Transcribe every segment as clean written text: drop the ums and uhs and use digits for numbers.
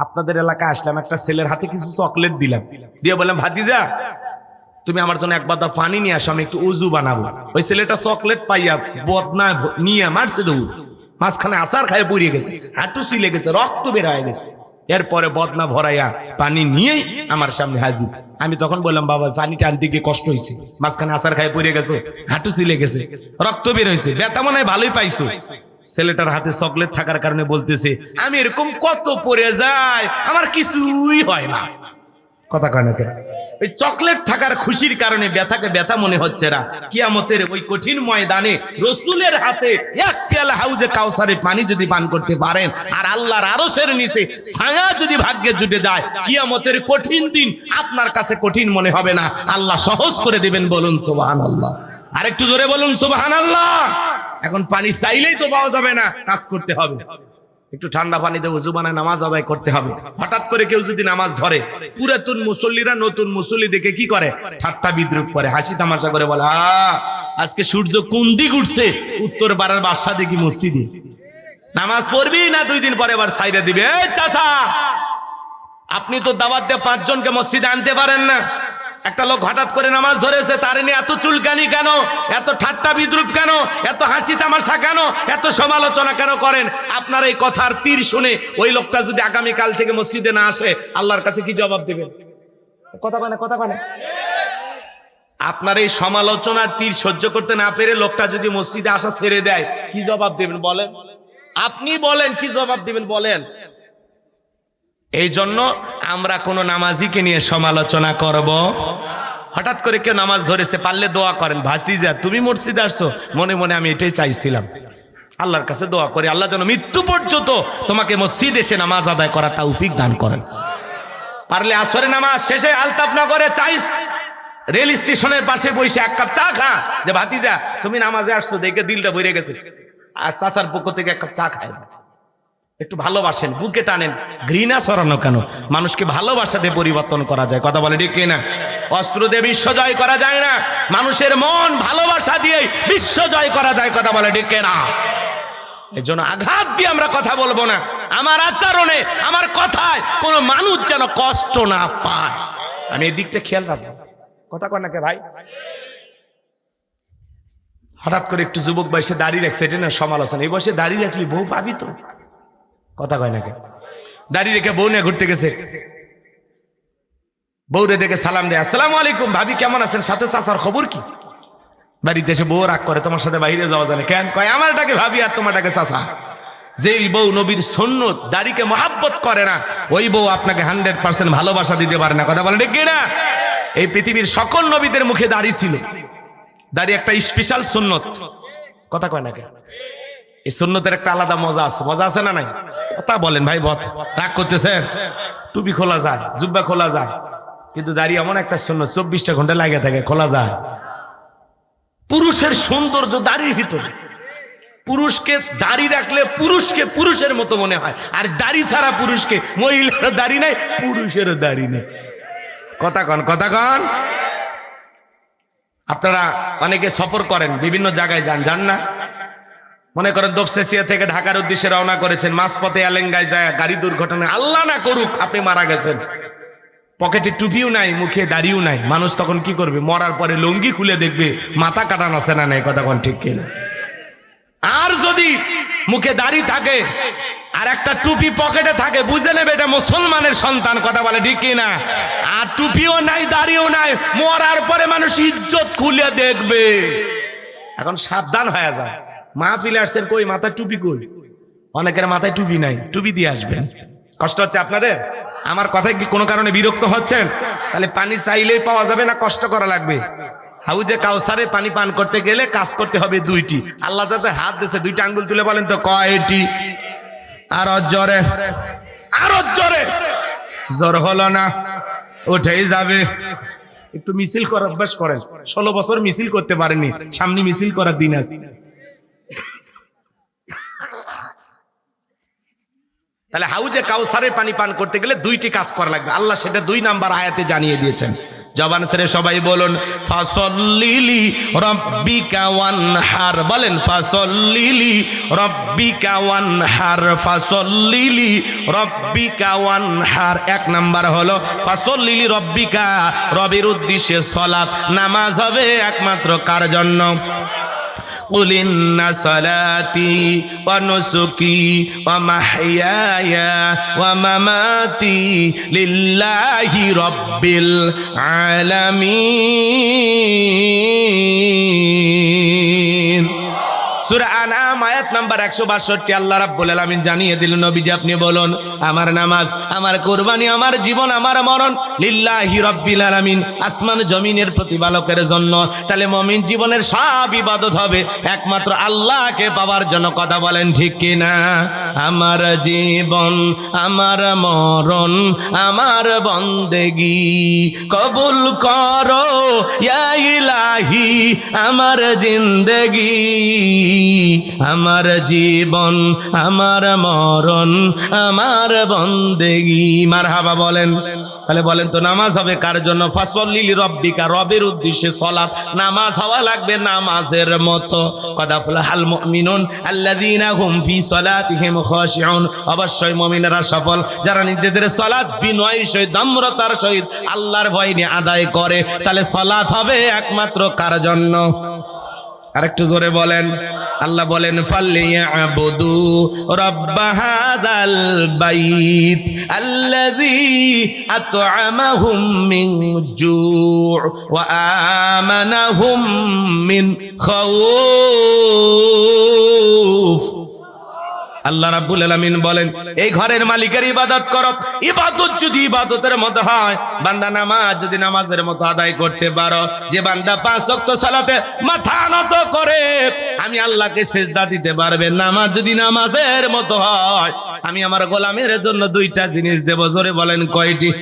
আপনাদের এলাকায় আসলাম, একটা ছেলের হাতে কিছু চকলেট দিলাম, দিয়ে বললাম ভাতিজা তুমি আমার জন্য এক বাদা পানি নিয়ে আসো, আমি একটু উজু বানাবো। ওই ছেলেটা চকলেট পাইয়া বদনা নিয়ে মারছে দৌড়, মাঝখানে আসার খায় পড়িয়ে গেছে, হাঁটু সিলে গেছে, রক্ত বের হয়ে গেছে। এরপরে বদনা ভরাইয়া পানি নিয়েই আমার সামনে হাজির। আমি তখন বললাম বাবা পানিটা আনতে গিয়ে কষ্ট হয়েছে, মাঝখানে আসার খায় পড়ে গেছে, হাঁটু সিলে গেছে, রক্ত বের হয়েছে, ব্যথা মনে হয় ভালোই পাইছো। ছেলেটার হাতে চকলেট থাকার কারণে বলতেছে আমি এরকম কত পড়ে যাই, আমার কিছুই হয় না। কথা কয় না কেন? ওই চকলেট থাকার খুশির কারণে ব্যথাকে ব্যথা মনে হচ্ছে না। কিয়ামতের ওই কঠিন ময়দানে রসুলের হাতে এক পেয়ালা হাউজে কাউসারে পানি যদি পান করতে পারেন, আর আল্লাহর আরশের নিচে ছায়া যদি ভাগ্যে জুটে যায়, কিয়ামতের কঠিন দিন আপনার কাছে কঠিন মনে হবে না, আল্লাহ সহজ করে দিবেন। বলুন সুবহানাল্লাহ। আরেকটু জোরে বলুন সুবহানাল্লাহ। এখন পানি চাইলেই তো পাওয়া যাবে না, কাজ করতে হবে। একটু ঠান্ডা পানিতে ওযু বানায় নামাজ আদায় করতে হবে। হঠাৎ করে কেউ যদি নামাজ ধরে, পুরাতন মুসল্লিরা নতুন মুসল্লি দেখে কি করে? ঠাট্টা বিদ্রুপ করে, হাসি তামাশা করে বলে আজকে সূর্য কোন দিক উঠছে, উত্তর পাড়ার বাদশা দেখি মসজিদে। নামাজ পড়বি না 2 দিন পরে আবার সাইরা দিবে, এই চাচা আপনি তো দাওয়াত দিয়ে 5 জনকে মসজিদে আনতে পারেন না। একটা লোক হঠাৎ করে নামাজ ধরেছে, তার নিয়ে এত চুলকানি কেন, এত ঠাট্টা বিদ্রুপ কেন, এত হাসি তামাশা কেন, এত সমালোচনা কেন করেন? আপনার এই কথার তীর শুনে ওই লোকটা যদি আগামী কাল থেকে মসজিদে না আসে, আল্লাহর কাছে কি জবাব দেবেন? কথা কয় না, কথা কয় না। আপনার এই সমালোচনার তীর সহ্য করতে না পেরে লোকটা যদি মসজিদে আসা ছেড়ে দেয়, কি জবাব দেবেন বলেন? আপনি বলেন কি জবাব দিবেন বলেন? এই জন্য আমরা কোন নামাজিকে নিয়ে সমালোচনা করব। হঠাৎ করে কেউ নামাজ ধরেছে, পারলে দোয়া করেন, ভাতিজা তুমি মসজিদে আসছো, মনে মনে আমি এটাই চাইছিলাম। আল্লাহর কাছে দোয়া করি আল্লাহ যেন মৃত্যু পর্যন্ত তোমাকে মসজিদে এসে নামাজ আদায় করা তৌফিক দান করেন। পারলে আসরে নামাজ শেষে আলতাফ না করে চাইস রেল স্টেশনের পাশে বসে 1 কাপ চা খা, যে ভাতিজা তুমি নামাজে আসছো দেখে দিলটা ভরে গেছে, আর চাচার পক্ষ থেকে 1 কাপ চা খায়। একটু ভালোবাসেন, বুকে টানেন। ঘৃণা ছড়ানো কেন? মানুষকে ভালোবাসাতে পরিবর্তন করা যায়। কথা বলে ঠিক কিনা? অস্ত্র দিয়ে বিশ্ব জয় করা যায় না, মানুষের মন ভালোবাসা দিয়ে বিশ্ব জয় করা যায়। কথা বলে ঠিক কিনা? এই জন্য আঘাত দিয়ে আমরা কথা বলবো না। আমার আচরণে, আমার কথায় কোনো মানুষ যেন কষ্ট না পায়, আমি এই দিকটা খেয়াল রাখবো। কথা কয় নাকি ভাই? হঠাৎ করে একটু যুবক বয়সে দাঁড়িয়ে রাখছে, এটা না সমালোচনা। এই বয়সে দাঁড়িয়ে রাখলি বউ পাবি তো? কথা কয় নাকি? দাঁড়িয়ে রেখে বউ নিয়ে ঘুরতে গেছে, বউরে দেখে সালাম দেয়, আসসালামু আলাইকুম ভাবি কেমন আছেন, সাথে চাচার খবর কি? বাড়িতে এসে বউ রাগ করে, তোমার সাথে বাইরে যাওয়া যায় না কেন? কয় আমারটাকে ভাবি আর তোমারটাকে চাচা। যেই বউ নবীর সুন্নত দাড়িকে মহাব্বত করে না, ওই বউ আপনাকে 100% ভালোবাসা দিতে পারে না। কথা বলে ঠিক না? এই পৃথিবীর সকল নবীদের মুখে দাড়ি ছিল, দাড়ি একটা স্পেশাল সুন্নত। কথা কয় নাকি? এই সুন্নতের একটা আলাদা মজা আছে। মজা আছে না নাই? কথা বলেন ভাই, বত রাগ করতেছেন? টুপি খোলা যায়, জুব্বা খোলা যায়, কিন্তু দাড়ি এমন একটা সুন্নত 24টা ঘন্টা লাগে থাকে, খোলা যায়। পুরুষের সৌন্দর্য দাড়ির ভিতরে। পুরুষকে দাড়ি রাখলে পুরুষকে পুরুষের মতো মনে হয়, আর দাড়ি ছাড়া পুরুষকে, মহিলার দাড়ি নাই, পুরুষেরও দাড়ি নেই। কথা কন, কথা কন। আপনারা অনেকে সফর করেন, বিভিন্ন জায়গায় যান না? মনে করেন দোপসেসিয়া থেকে ঢাকার উদ্দেশ্যে রওনা করেছেন, মাঝপথে এলেঙ্গায় যায় গাড়ি দুর্ঘটনায়, আল্লাহ না করুক আপনি মারা গেছেন, পকেটে টুপিও নাই, মুখে দাড়িও নাই। মানুষ তখন কি করবে? মরার পরে লুঙ্গি খুলে দেখবে মাথা কাটানো আছে না নাই। কথা কোন ঠিক কিনা? আর যদি মুখে দাড়ি থাকে আর একটা টুপি পকেটে থাকে, বুঝে নেবে এটা মুসলমানের সন্তান। কথা বলে ঠিক কিনা? আর টুপিও নাই, দাড়িও নাই, মরার পরে মানুষ ইজ্জত খুলে দেখবে। এখন সাবধান হয়ে যায়। মাহফিলে আসছেন, কই মাথায় টুপি কই? অনেকের মাথায় টুপি নাই, টুপি দিয়ে আসবেন। কষ্ট হচ্ছে আপনাদের? আমার কথায় কি কোনো কারণে বিরক্ত হচ্ছেন? তাহলে পানি চাইলেই পাওয়া যাবে না, কষ্ট করা লাগবে। হাউজে কাউসারে পানি পান করতে গেলে কাজ করতে হবে 2টি। আল্লাহ যাতে হাত দিয়েছে, 2টা আঙ্গুল তুলে বলেন তো কয়টি? আর জোরে, আরো জোরে। জোর হলো না, উঠেই যাবে। একটু মিছিল করার অভ্যাস করেন। 16 বছর মিছিল করতে পারেননি, সামনে মিছিল করার দিন আছে। তাহলে হাউজে কাউসারের পানি পান করতে গেলে দুইটি কাজ করা লাগবে, আল্লাহ সেটা 2 নাম্বার আয়াতে জানিয়ে দিয়েছেন। জবান ছেড়ে সবাই বলুন ফাসল্লিলি রব্বিকা ওয়ানহার, বলেন ফাসল্লিলি রব্বিকা ওয়ানহার, ফাসল্লিলি রব্বিকা ওয়ানহার। 1 নাম্বার হলো ফাসল্লিলি রব্বিকা, রবের উদ্দেশ্যে সালাত নামাজ হবে একমাত্র কার জন্য? قل إن صلاتي ونسكي ومحياي ومماتي لله رب العالمين। সূরা আনআম আয়াত নাম্বার 162 আল্লাহ রাব্বুল আলামিন জানিয়ে দিলেন, নবীজি আপনি বলুন আমার নামাজ, আমার কুরবানি, আমার জীবন, আমার মরণ লিল্লাহি রাব্বিল আলামিন, আসমান জমিনের প্রতিপালকের জন্য। তাহলে মুমিন জীবনের সব ইবাদত হবে একমাত্র আল্লাহকে পাওয়ার জন্য। কথা বলেন ঠিক কি না? আমার জীবন, আমার মরণ, আমার বন্দেগি কবুল করো ইয়া ইলাহি, আমার জিন্দেগি, আমার জীবন, আমার মরণ, আমার বন্দেগি। মারহাবা বলেন। তাহলে বলেন তো নামাজ হবে কার জন্য? ফাসল্লিলি রব্বিকা, রবের উদ্দেশ্যে সালাত, নামাজ হওয়া লাগবে নামাজের মতো। কদ আফলাহাল মুমিনুন আল্লাযীনা হুম ফি সালাতিহিম খাশিউন, অবশ্যই মুমিনেরা সফল যারা নিজেদের সালাত বিনয়ের সহিত, নম্রতার সহিত আল্লাহর ভয় নিয়ে আদায় করে। তাহলে সালাত হবে একমাত্র কার জন্য? আরেকটু জোরে বলেন। আল্লাহ বলেন ফালিয়াবুদু রাব্ব হাযাল বাইত আল্লাযী আত'আমাহুম মিন জু' ওয়া আমানাহুম মিন খাউফ। আল্লাহ রাব্বুল আলামিন বলেন এই ঘরের মালিকের ইবাদত করো। ইবাদত যদি ইবাদতের মতো হয়, বান্দা নামাজ যদি নামাজের মতো আদায় করতে পারো, যে বান্দা 5 ওয়াক্ত সালাতে মাথা নত করে আমি আল্লাহকে সিজদা দিতে পারবে, নামাজ যদি নামাজের মতো হয়, আমি আমার গোলামের জন্য 2টা জিনিস দেব। জোরে বলেন কয়টি?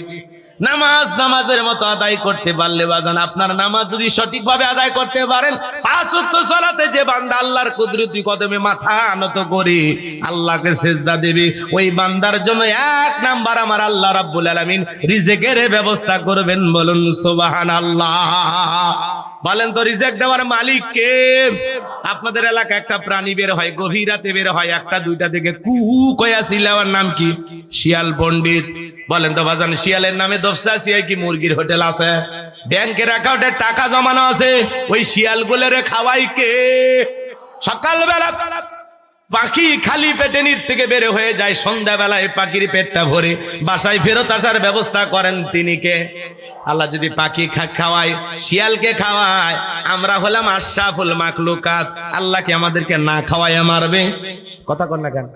নামাজ নামাজের মতো আদায় করতে পারলে বাজান, আপনার নামাজ যদি সঠিকভাবে আদায় করতে পারেন, 5 ওয়াক্ত সালাতে যে বান্দা আল্লাহর কুদরতি কদমে মাথা নত করে আল্লাহকে সিজদা দেবে, ওই বান্দার জন্য 1 নাম্বার আমার আল্লাহ রাব্বুল আলামিন রিজিকের ব্যবস্থা করবেন। বলুন সুবহানাল্লাহ। বলেন তো রিজিক দেওয়ার মালিক কে? আপনাদের এলাকায় একটা প্রাণী বের হয়, গভীর রাতে বের হয়, 1টা 2টা থেকে কু কয়া চিল্লাওয়ার নাম কি? শিয়াল পণ্ডিত। বলেন তো বাজান, শিয়ালের নামে দফসা সিয়াই কি মুরগির হোটেল আছে? ব্যাংকের অ্যাকাউন্টে টাকা জমানো আছে, ওই শিয়ালগুলোরে খাওয়াই কে? সকালবেলা পাখি খালি পেটে নির থেকে বের হয়ে যায়, সন্ধ্যাবেলায় পাখির পেটটা ভরে বাসায় ফেরত আসার ব্যবস্থা করেন তিনি কে? আল্লাহ যদি পাখি খাওয়ায়, শিয়ালকে খাওয়ায়, আমরা হলাম আশরাফুল মাখলুকাত, আল্লাহ কি আমাদেরকে না খাওয়ায় মারবে? কথা কন না কেন?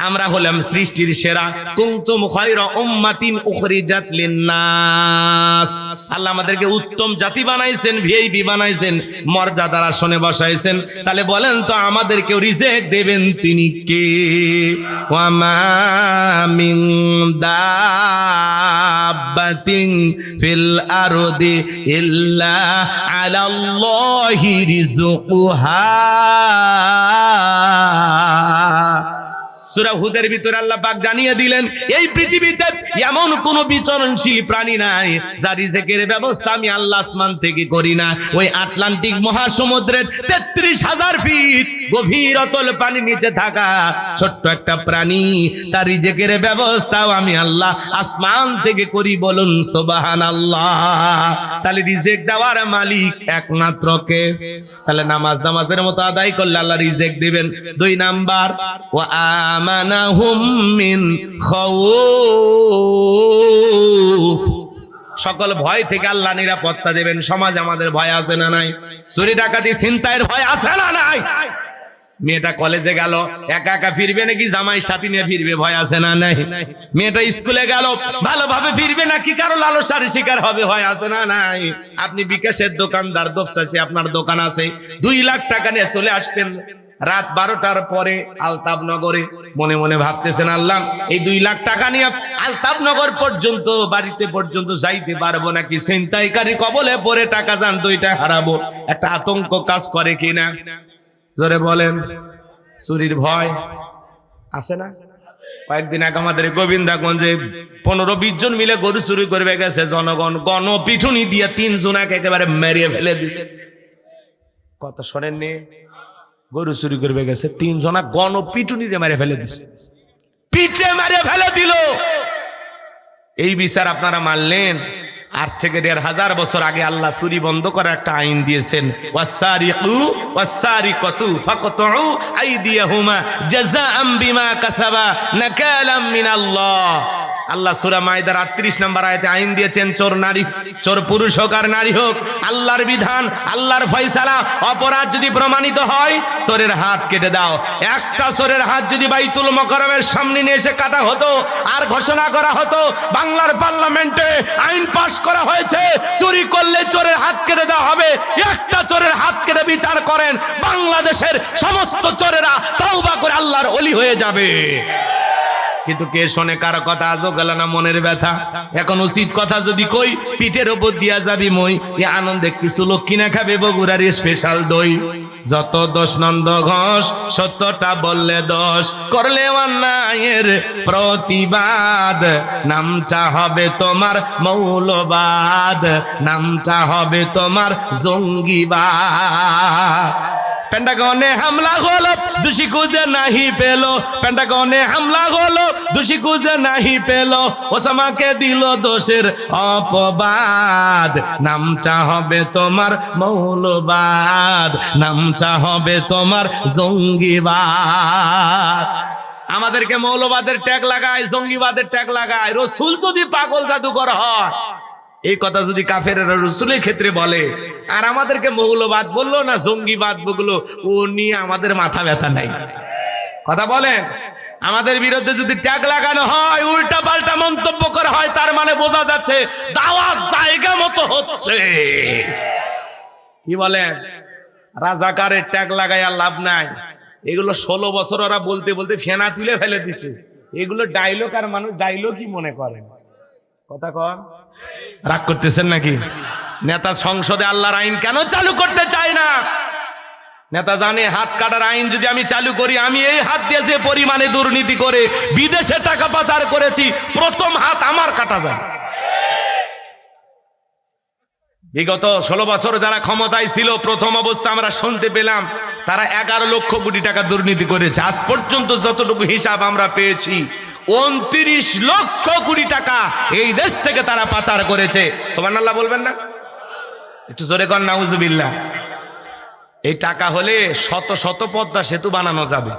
আমরা হলাম সৃষ্টির সেরা। কুনতুম খায়রা উম্মাতিন উখরিজাত লিন-নাস, আল্লাহ আমাদেরকে উত্তম জাতি বানাইছেন, ভিআইপি বানাইছেন, মর্যাদার আসনে বসাইছেন। তাহলে বলেন তো আমাদেরকে রিজিক দেবেন তিনি কে? ওয়া মা মিন দাব্বাতিন ফিল আরদি ইল্লা আলাল্লাহি রিজকুহা। সূরা হুদের ভিতরে আল্লাহ পাক জানিয়ে দিলেন এই পৃথিবীতে এমন কোন বিচরণশীল প্রাণী নাই যার রিজিকের ব্যবস্থা আমি আল্লাহ আসমান থেকে করি না। ওই আটলান্টিক মহাসমুদ্রের ৩৩,০০০ ফিট গভীর অতল পানির নিচে থাকা ছোট্ট একটা প্রাণী, তার রিজিকের ব্যবস্থাও আমি আল্লাহ আসমান থেকে করি। বলুন সুবহানাল্লাহ। তাহলে রিজিক দেওয়ার মালিক একমাত্র কে? তাহলে নামাজের মতো আদায় করলে আল্লাহ রিজিক দিবেন। 2 নাম্বার ওয়া আমানাহুম মিন খাউফ, সকল ভয় থেকে আল্লাহ নিরাপত্তা দেবেন। সমাজ আমাদের ভয় আছে না নাই? চুরি ডাকাতি ছিনতাইয়ের ভয় আছে না নাই? মেয়েটা কলেজে গেল, একা একা ফিরবে নাকি জামাই সাথী নিয়ে ফিরবে? ভয় আছে না নাই? মেয়েটা স্কুলে গেল, ভালোভাবে ফিরবে নাকি কারো লালসার শিকার হবে? ভয় আছে না নাই? আপনি বিকাশের দোকানদার, দোপসাসি, আপনার দোকান আছে, 2 লাখ টাকা নিয়ে চলে আসতেন রাত 12টার পরে আলতাবনগরে, মনে মনে ভাবতেছেন আল্লাহ এই 2 লাখ টাকা নিয়ে আলতাবনগর পর্যন্ত, বাড়িতে পর্যন্ত যাইতে পারবো নাকি? ছিনতাইকারী কবলে পড়ে টাকা যান 2টা হারাবো। একটা আতঙ্ক কাজ করে কিনা? জোরে বলেন। চুরির ভয় আছে না? কয়েকদিন আগে আমাদের গোবিন্দাগঞ্জে 15-20 জন মিলে গরু চুরি করবে গেছে, জনগণ গণপিটুনি দিয়ে 3 জনাকে একেবারে মেরিয়ে ফেলে দিছে। কত শোনেননি? গরু চুরি করবে গেছে, 3 জনা গণপিটুনি দিয়ে মেরে ফেলে দিছে, পিঠে মেরে ফেলে দিল। এই বিচার আপনারা মানলেন? আজ থেকে 1500 বছর আগে আল্লাহ চুরি বন্ধ করার একটা আইন দিয়েছেন, ওয়াসারিকু ওয়াসারিকাতু ফাকতউ আইদিয়াহুমা জাযাআম বিমা কাসাবা নাকালাম মিনাল্লাহ। আল্লাহ সূরা মাইদার 38 নম্বর আয়াতে আইন দিয়েছেন, চোর নারী, চোর পুরুষ হোক আর নারী হোক, আল্লাহর বিধান, আল্লাহর ফয়সালা, অপরাধ যদি প্রমাণিত হয় চোরের হাত কেটে দাও। একটা চোরের হাত যদি বাইতুল মোকাররমের সামনে নিয়ে এসে কাটা হতো আর ঘোষণা করা হতো, বাংলার পার্লামেন্টে আইন পাস করা হয়েছে, চুরি করলে চোরের হাত কেটে দেওয়া হবে, একটা চোরের হাত কেটে বিচার করেন, বাংলাদেশের সমস্ত চোরেরা তওবা করে আল্লাহর ওলি হয়ে যাবে। কিন্তু কে শোনে কারো কথা? আজও গেল না মনের ব্যথা। এখন উচিত কথা যদি কই, পিঠের ওপর দিয়া যাবি মই, এ আনন্দে কিছু লোক কিনা খাবে বগুড়ার স্পেশাল দই। যত দোষ নন্দ ঘোষ, সত্যটা বললে দোষ, করলে অন্যায়ের প্রতিবাদ, নামটা হবে তোমার মৌলবাদ, নামটা হবে তোমার জঙ্গিবাদ। পেন্টাগনে হামলা হলো, দোষী খুঁজে নাহি পেলো, পেন্টাগনে হামলা হলো, দোষী খুঁজে নাহি পেলো, ওসামাকে দিল দোষের অপবাদ, নামটা হবে তোমার মৌলবাদ, নামটা হবে তোমার জঙ্গিবাদ। আমাদেরকে মৌলবাদের ট্যাগ লাগায়, জঙ্গিবাদের ট্যাগ লাগায়। রসুল যদি পাগল জাদুকর হয়, এই কথা যদি কাফেরেরা রসুলের ক্ষেত্রে বলে, আর আমাদেরকে মৌলবাদ বললো না জঙ্গিবাদ বললো, ও নিয়ে আমাদের মাথা ব্যথা নাই। কথা বলেন, আমাদের বিরুদ্ধে যদি ট্যাগ লাগানো হয়, উল্টা পাল্টা মন্তব্য করা হয়, তার মানে বোঝা যাচ্ছে দাওয়াত জায়গা মতো হচ্ছে। কি বলেন? রাজাকারের ট্যাগ লাগাইয়া লাভ নাই। এগুলো 16 বছর ওরা বলতে বলতে ফেনা তুলে ফেলে দিছে। এগুলো ডায়লগ, আর মানুষ ডায়লগই মনে করেন। কথা কন, রাগ করতেছেন নাকি? নেতা সংসদে আল্লাহর আইন কেন চালু করতে চায় না? নেতা জানে হাত কাটার আইন যদি আমি চালু করি, আমি এই হাত দিয়ে যে পরিমাণে দুর্নীতি করে বিদেশে টাকা পাচার করেছি, প্রথম হাত আমার কাটা যায়। বিগত 16 বছর যারা ক্ষমতায় ছিল, প্রথম অবস্থা আমরা শুনতে পেলাম তারা 11 লক্ষ কোটি টাকা দুর্নীতি করেছে। আজ পর্যন্ত যতটুকু হিসাব আমরা পেয়েছি, 29 লক্ষ কোটি টাকা এই দেশ থেকে তারা পাচার করেছে। সুবহানাল্লাহ বলবেন না? একটু জোরে কর নাউজুবিল্লাহ। এই টাকা হলে শত শত পদ্মা সেতু বানানো যাবে।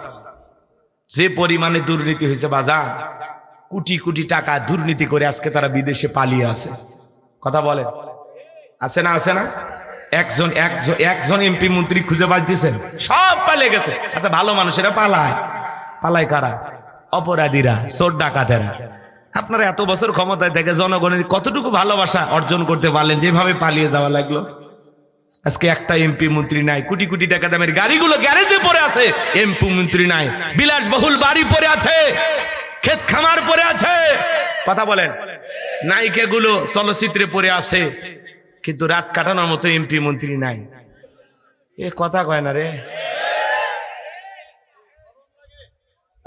যে পরিমাণে দুর্নীতি হয়েছে বাজার, কোটি কোটি টাকা দুর্নীতি করে আজকে তারা বিদেশে পালিয়ে আছে। কথা বলেন, আছে না? আছে না? একজন এমপি মন্ত্রী খুঁজে পাইতেছেন, সব পালিয়ে গেছে। আচ্ছা, ভালো মানুষেরা পালায়? পালায় কারা? অপরাধীরা, চোর ডাকাতেরা। আপনারা এত বছর ক্ষমতায় থেকে জনগণের কতটুকু ভালোবাসা অর্জন করতে পারলেন, যেভাবে পালিয়ে যাওয়া লাগলো? আজকে একটা এমপি মন্ত্রী নাই, কোটি কোটি টাকা দামের গাড়িগুলো গ্যারেজে পড়ে আছে, এমপি মন্ত্রী নাই। বিলাসবহুল বাড়ি পড়ে আছে, ক্ষেত খামার পড়ে আছে। কথা বলেন, নায়িকাগুলো চলচ্চিত্রে পড়ে আছে, কিন্তু রাত কাটানোর মতো এমপি মন্ত্রী নাই। এ কথা কয় না রে।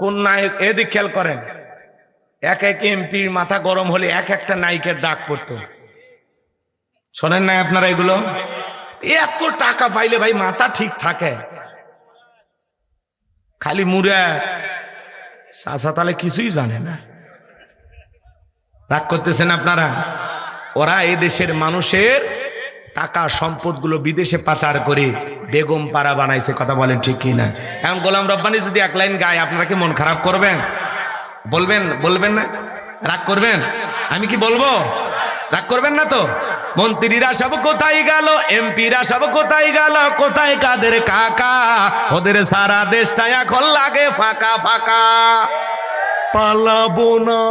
কোন নায়ক? এদিক খেয়াল করেন, এক এক এমপির মাথা গরম হলে এক একটা নায়িকের ডাক পড়তো। শোনেন নাই আপনারা এগুলো? এত টাকা পাইলে ভাই মাথা ঠিক থাকে? খালি মুরাদ চাচা তাহলে কিছুই জানে না। রাগ করতেছেন আপনারা? ওরা এই দেশের মানুষের টাকা সম্পদগুলো বিদেশে পাচার করে বেগম পাড়া বানাইছে। কথা বলেন ঠিক কিনা? এখন গোলাম রব্বানী যদি এক লাইন গায়, আপনারা কি মন খারাপ করবেন? বলবেন না? রাগ করবেন? আমি কি বলবো? রাগ করবেন না তো? মন্ত্রীরা সব কোথায় গেল, এমপিরা সব কোথায় গেল, কোথায় কাদের কাকা? ওদের সারা দেশটা এখন লাগে ফাঁকা ফাঁকা। পালাবো না।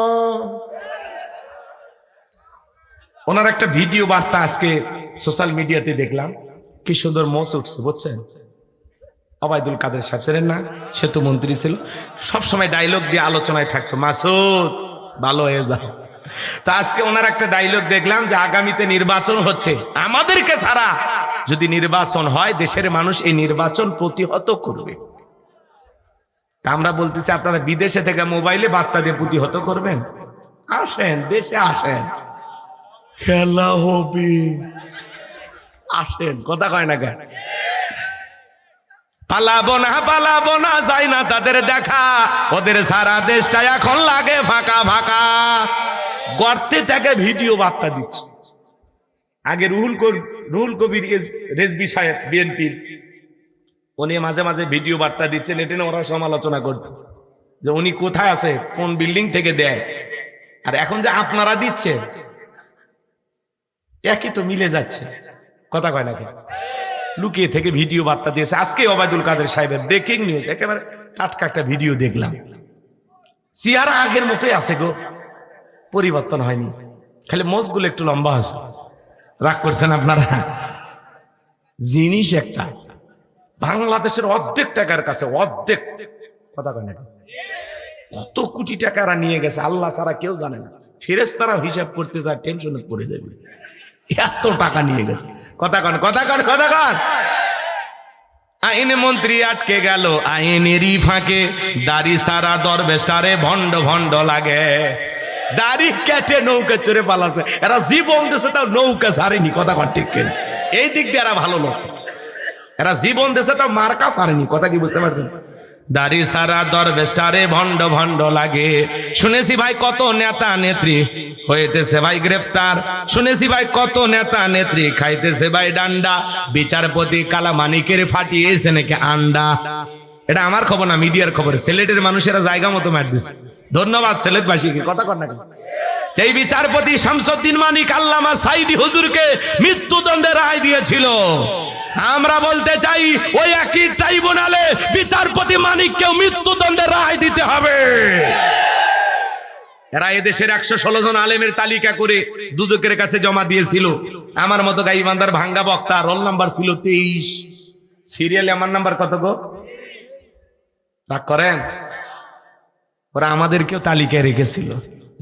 ওনার একটা ভিডিও বার্তা আজকে সোশ্যাল মিডিয়াতে দেখলাম, কি সুন্দর মোচ উঠছে, বুঝছেন? ওবায়দুল কাদের সাহেব ছিলেন না, সেতু মন্ত্রী ছিল, সবসময় ডায়লগ দিয়ে আলোচনায় থাকতো, মাসুদ ভালো হয়ে যাও। তা আজকে ওনার একটা ডায়লগ দেখলাম যে আগামীতে নির্বাচন হচ্ছে, আমাদেরকে ছাড়া যদি নির্বাচন হয় দেশের মানুষ এই নির্বাচন প্রতিহত করবে। তা আমরা বলতেছি আপনারা বিদেশে থেকে মোবাইলে বার্তা দিয়ে প্রতিহত করবেন, আসেন দেশে আসেন, খেলা হবে, আসেন। কথা কয় না কেন? পালাবো না যাই না তাদের দেখা, ওদের সারা দেশটা এখন লাগে ফাঁকা ফাঁকা। গর্তে থেকে ভিডিও বার্তা দিচ্ছে। আগে রুহুল কবির রেজবি সাহেব বিএনপির, উনি মাঝে মাঝে ভিডিও বার্তা দিচ্ছেন, এটা নিয়ে ওরা সমালোচনা করত যে উনি কোথায় আছে, কোন বিল্ডিং থেকে দেয়, আর এখন যে আপনারা দিচ্ছেন একই তো মিলে যাচ্ছে। কথা কয় না কেন? লুকিয়ে থেকে ভিডিও বার্তা দিয়েছে। আজকে ওবায়দুল কাদের সাহেবের ব্রেকিং নিউজ, একেবারে টাটকা একটা ভিডিও দেখলাম। চেহারা আগের মতোই আছে গো, পরিবর্তন হয়নি, খালি মোজগুলো একটু লম্বা আছে। রাগ করছেন আপনারা? জিনিস একটা, বাংলাদেশের অর্ধেক টাকার কাছে, অর্ধেক। কথা কয় না, কত কোটি টাকারা নিয়ে গেছে আল্লাহ ছাড়া কেউ জানে না। ফেরেশতারা হিসাব করতে যায়, টেনশনে পড়ে যাবে, এত টাকা নিয়ে গেছে। কথা কন, কথা কন, কথা কন। আইন মন্ত্রী আটকে গেল আইনেরই ফাঁকে, দাড়ি সারা দরবেশটারে ভণ্ড ভণ্ড লাগে। দাড়ি কেটে নৌকা চড়ে পালাছে, এরা জীবন দেশে তাও নৌকা ছাড়েনি। কথা কন ঠিক কিনা? এই দিক দিয়ে এরা ভালো লোক, এরা জীবন দেশে তাও মার্কা ছাড়েনি। কথা কি বুঝতে পারছেন? দাড়ি সারা দরবেশটারে ভণ্ড ভণ্ড লাগে। শুনেছি ভাই কত নেতা নেত্রী হইতেছে ভাই গ্রেফতার, শুনেছি ভাই কত নেতা নেত্রী খাইতেছে ভাই ডান্ডা, বিচারপতি কালামানিকের ফাটিয়েছে নাকি আন্ডা। এটা আমার খবর না, মিডিয়ার খবর। সিলেটের মানুষেরা জায়গা মতো মার দিছে। ধন্যবাদ সিলেটবাসীকে। কথা কর না কেন? সেই বিচারপতি শামসুদ্দিন মানিক আল্লামা সাইদি হুজুরকে মৃত্যুদণ্ডের রায় দিয়েছিল। আমরা বলতে চাই ওই একই ট্রাইব্যুনালে বিচারপতি মানিককেও মৃত্যুদণ্ডের রায় দিতে হবে। এরা এদেশের 116 জন আলেমের তালিকা করে দুদকের কাছে জমা দিয়েছিল। আমার মতো গাইবান্ধার ভাঙ্গা বক্তা, রোল নাম্বার ছিল 23, সিরিয়ালে আমার নাম্বার কত গো? রাগ করেন? ওরা আমাদেরকেও তালিকায় রেখেছিল।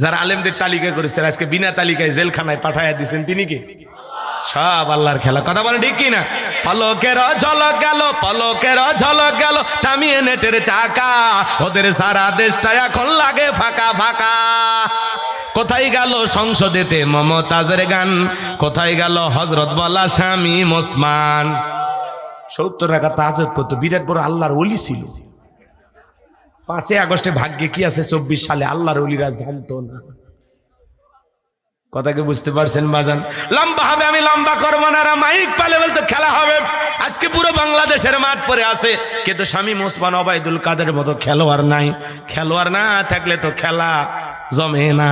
যারা আলেমদের তালিকা করেছেন আজকে বিনা তালিকায় জেলখানায় পাঠাইয়া দিয়েছেন, তিনি কি? সব আল্লাহর খেলা। কথা বলে ঠিক কিনা? পলকের ঝলক গেল, পলকের ঝলক গেল, থামিয়ে নেটের চাকা, ওদের সারা দেশটা এখন লাগে ফাঁকা ফাঁকা। কোথায় গেল সংসদেতে মমতাজের গান, কোথায় গেল হযরত বলা স্বামী ওসমান। 70 টাকা তাহাজ্জুদ পড়তো, বিরাট বড় আল্লাহর ওলি ছিল। 5 আগস্টে ভাগ্যে কি আছে 24 সালে আল্লাহর ওলিরা জানতো না। কথা কি বুঝতে পারছেন বাজান? লম্বা হবে, আমি লম্বা করবো না, মাইক পালে বলতে খেলা হবে। আজকে পুরো বাংলাদেশের মাঠ পরে আছে, কিন্তু শামীম ওসমান ওবায়দুল কাদের মতো খেলোয়াড় নাই। খেলোয়াড় না থাকলে তো খেলা জমে না।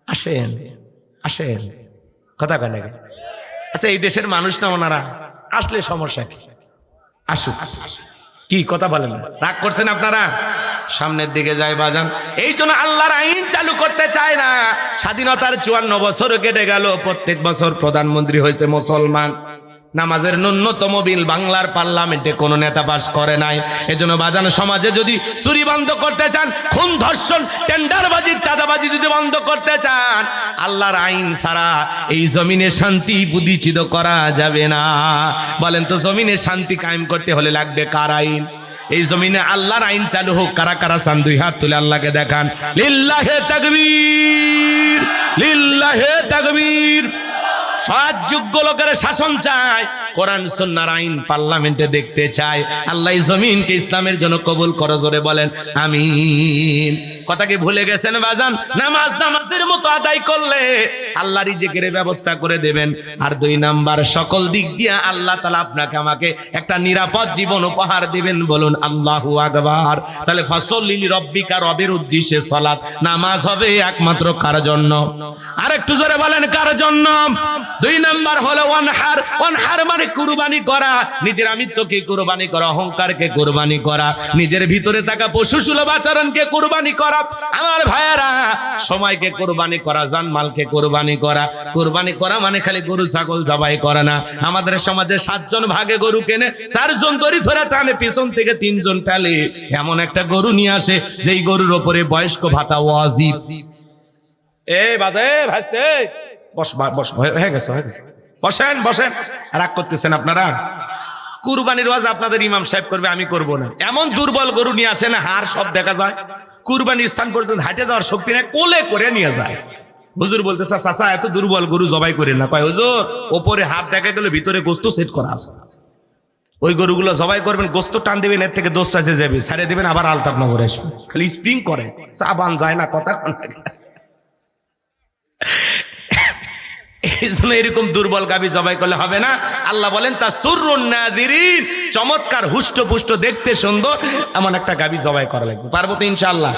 আসেন আসেন, কথা কেন? আচ্ছা এই দেশের মানুষ না, ওনারা আসলে সমস্যা কি? আসুক, কি কথা বলেন? রাগ করছেন আপনারা? সামনের দিকে যায় বাজান। এই জন্য আল্লাহর আইন চালু করতে চায় না। স্বাধীনতার 54 বছর কেটে গেল, প্রত্যেক বছর প্রধানমন্ত্রী হয়েছে মুসলমান। নামাজের ন্যূনতম বিল বাংলার পার্লামেন্টে কোন নেতা পাস করে নাই। এজন্য বাজান সমাজে যদি চুরি বন্ধ করতে চান, খুন ধর্ষণ টেন্ডারবাজি চাঁদাবাজি যদি বন্ধ করতে চান, আল্লাহর আইন ছাড়া এই জমিনে শান্তি প্রতিষ্ঠিত করা যাবে না। বলেন তো জমিনে শান্তি কায়েম করতে হলে লাগবে কার আইন? এই জমিনে আল্লাহর আইন চালু হোক। কারা কারা চান? 2 হাত তুলে আল্লাহকে দেখান। লিল্লাহে তাকবীর, লিল্লাহে তাকবীর। সৎ যোগ্য লোকের শাসন চায়, কোরআন সুন্নাহর আইন পার্লামেন্টে দেখতে চায়। আল্লাহ জমিনকে ইসলামের জন্য কবুল করো, জোরে বলেন আমিন। কথা কি ভুলে গেছেন বাজান? নামাজ নামাজের মতো আদায় করলে আল্লাহ রিজিকের ব্যবস্থা করে দেবেন। আর 2 নাম্বার, সকল দিক দিয়ে আল্লাহ তাআলা আপনাকে আমাকে একটা নিরাপদ জীবন উপহার দিবেন। বলুন আল্লাহু আকবার। তাহলে ফাসল্লি লিরাব্বিকা, রবের উদ্দেশ্যে সালাত। নামাজ হবে একমাত্র কার জন্য? আর একটু জোরে বলেন কার জন্য? 2 নাম্বার হলো ওয়ানহার। ওয়ানহার মানে কুরবানি করা, নিজের আমিত্বকে কুরবানি করা, অহংকারকে কুরবানি করা, নিজের ভিতরে থাকা পশুসুলভ আচরণকে কুরবানি করা। আমার ভাইয়েরা, সময়কে কুরবানি করা, জানমালকে কুরবানি করা। কুরবানি করা মানে খালি গরু ছাগল জবাই করা না। আমাদের সমাজে 7 জন ভাগে গরু কেনে, 4 জন দড়ি ধরে টানে, পিছন থেকে 3 জন ফেলে, এমন একটা গরু নিয়ে আসে যেই গরুর উপরে বয়স্ক ভাতা ওয়াজিব। বাজে ভাসতে বস বস, হয়ে গেছে হয়ে গেছে, বসেন বসেন। রাগ করতেছেন আপনারা? কুরবানির ওয়াজ আপনাদের ইমাম সাহেব করবে, আমি করব না। এমন দুর্বল গরু নিয়ে আসে না, হাড় সব দেখা যায়, কুরবানির স্থান পর্যন্ত হাঁটে যাওয়ার শক্তি নেই, কোলে করে নিয়ে যায়। হুজুর বলতেছে চাচা এত দুর্বল গরু জবাই করে না। কয় হুজুর ওপরে হাত দেখা গেলে ভিতরে গোস্ত সেট করা আছে, ওই গরুগুলো জবাই করবেন, গোস্ত টান দিবেন, এর থেকে দোষ চাষে যাবে, ছাড়ে দিবেন, আবার আলতাপ নগরে আসবেন, খালি স্প্রিং করে, সাবান যায় না কথা। এই জন্য এরকম দুর্বল গাভী জবাই করলে হবে না। আল্লাহ বলেন তা সুরুন নাযিরিন, চমৎকার হুষ্টপুষ্ট দেখতে সুন্দর এমন একটা গাভী জবাই করা লাগবে। পারবো তো ইনশাআল্লাহ?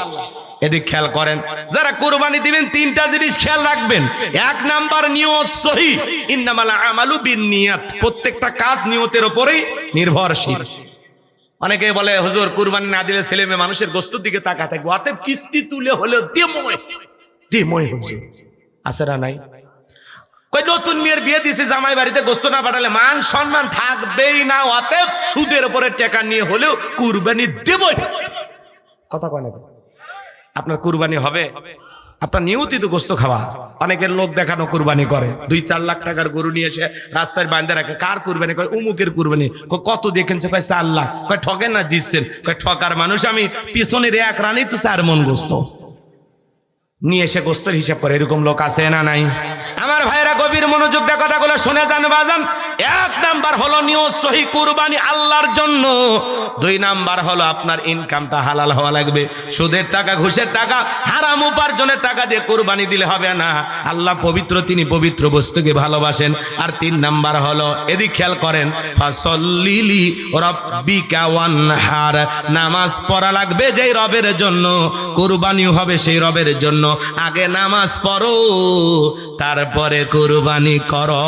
এদিক খেয়াল করেন, যারা কুরবানি দিবেন তিনটা জিনিস খেয়াল রাখবেন। এক নাম্বার নিয়ত সহিহ, ইন্নামাল আমালু বিন্নিয়াত, প্রত্যেকটা কাজ নিয়তের উপরেই নির্ভরশীল। অনেকে বলে হুজুর কুরবানি না দিলে ছেলে মেয়ে মানুষের গোশতের দিকে তাকা থাকবে, অতএব কিস্তি তুলে হলেও দেময় হুজুর আছে না নাই? কই নতুন মেয়ের বিয়ে দিছে, জামাই বাড়িতে গোশত না পাঠালে মান সম্মান থাকবেই না, অতএব সুদের উপরে টাকা নিয়ে হলেও কুরবানি দেবই। কথা কয় না? আপনার কুরবানি হবে, আপনার নিয়তি তো গোশত খাওয়া। অনেকের লোক দেখানো কুরবানি করে, 2-4 লাখ টাকার গরু নিয়ে এসে রাস্তায় বাঁধে রাখে, কার কুরবানি করে? উমুকের কুরবানি। কত দেখেনছে? কয় 4 লাখ। কয় ঠকেন না জিতছেন? কয় ঠকার মানুষ আমি, পিছনের এক রানী তো 4 মন গোশত নিয়ে এসে গোশতের হিসাব করে, এরকম লোক আছে না নাই? আমার ভাইরা গভীর মনোযোগ দিয়ে কথাগুলো শুনে যান বাজান। এক নাম্বার হলো নিয়ত সহিহ, কুরবানি আল্লাহর জন্য। 2 নাম্বার হলো আপনার ইনকামটা হালাল হওয়া লাগবে। সুদের টাকা, ঘুষের টাকা, হারাম উপার্জনের টাকা দিয়ে কুরবানি দিলে হবে না। আল্লাহ পবিত্র, তিনি পবিত্র বস্তুকে ভালোবাসেন। আর 3 নাম্বার হলো, এদিক খেয়াল করেন, ফাসল্লি লি রাব্বিকা ওয়ানহার, নামাজ পড়া লাগবে যেই রবের জন্য, কুরবানিও হবে সেই রবের জন্য। আগে নামাজ পড়ো, তারপরে কুরবানি করো।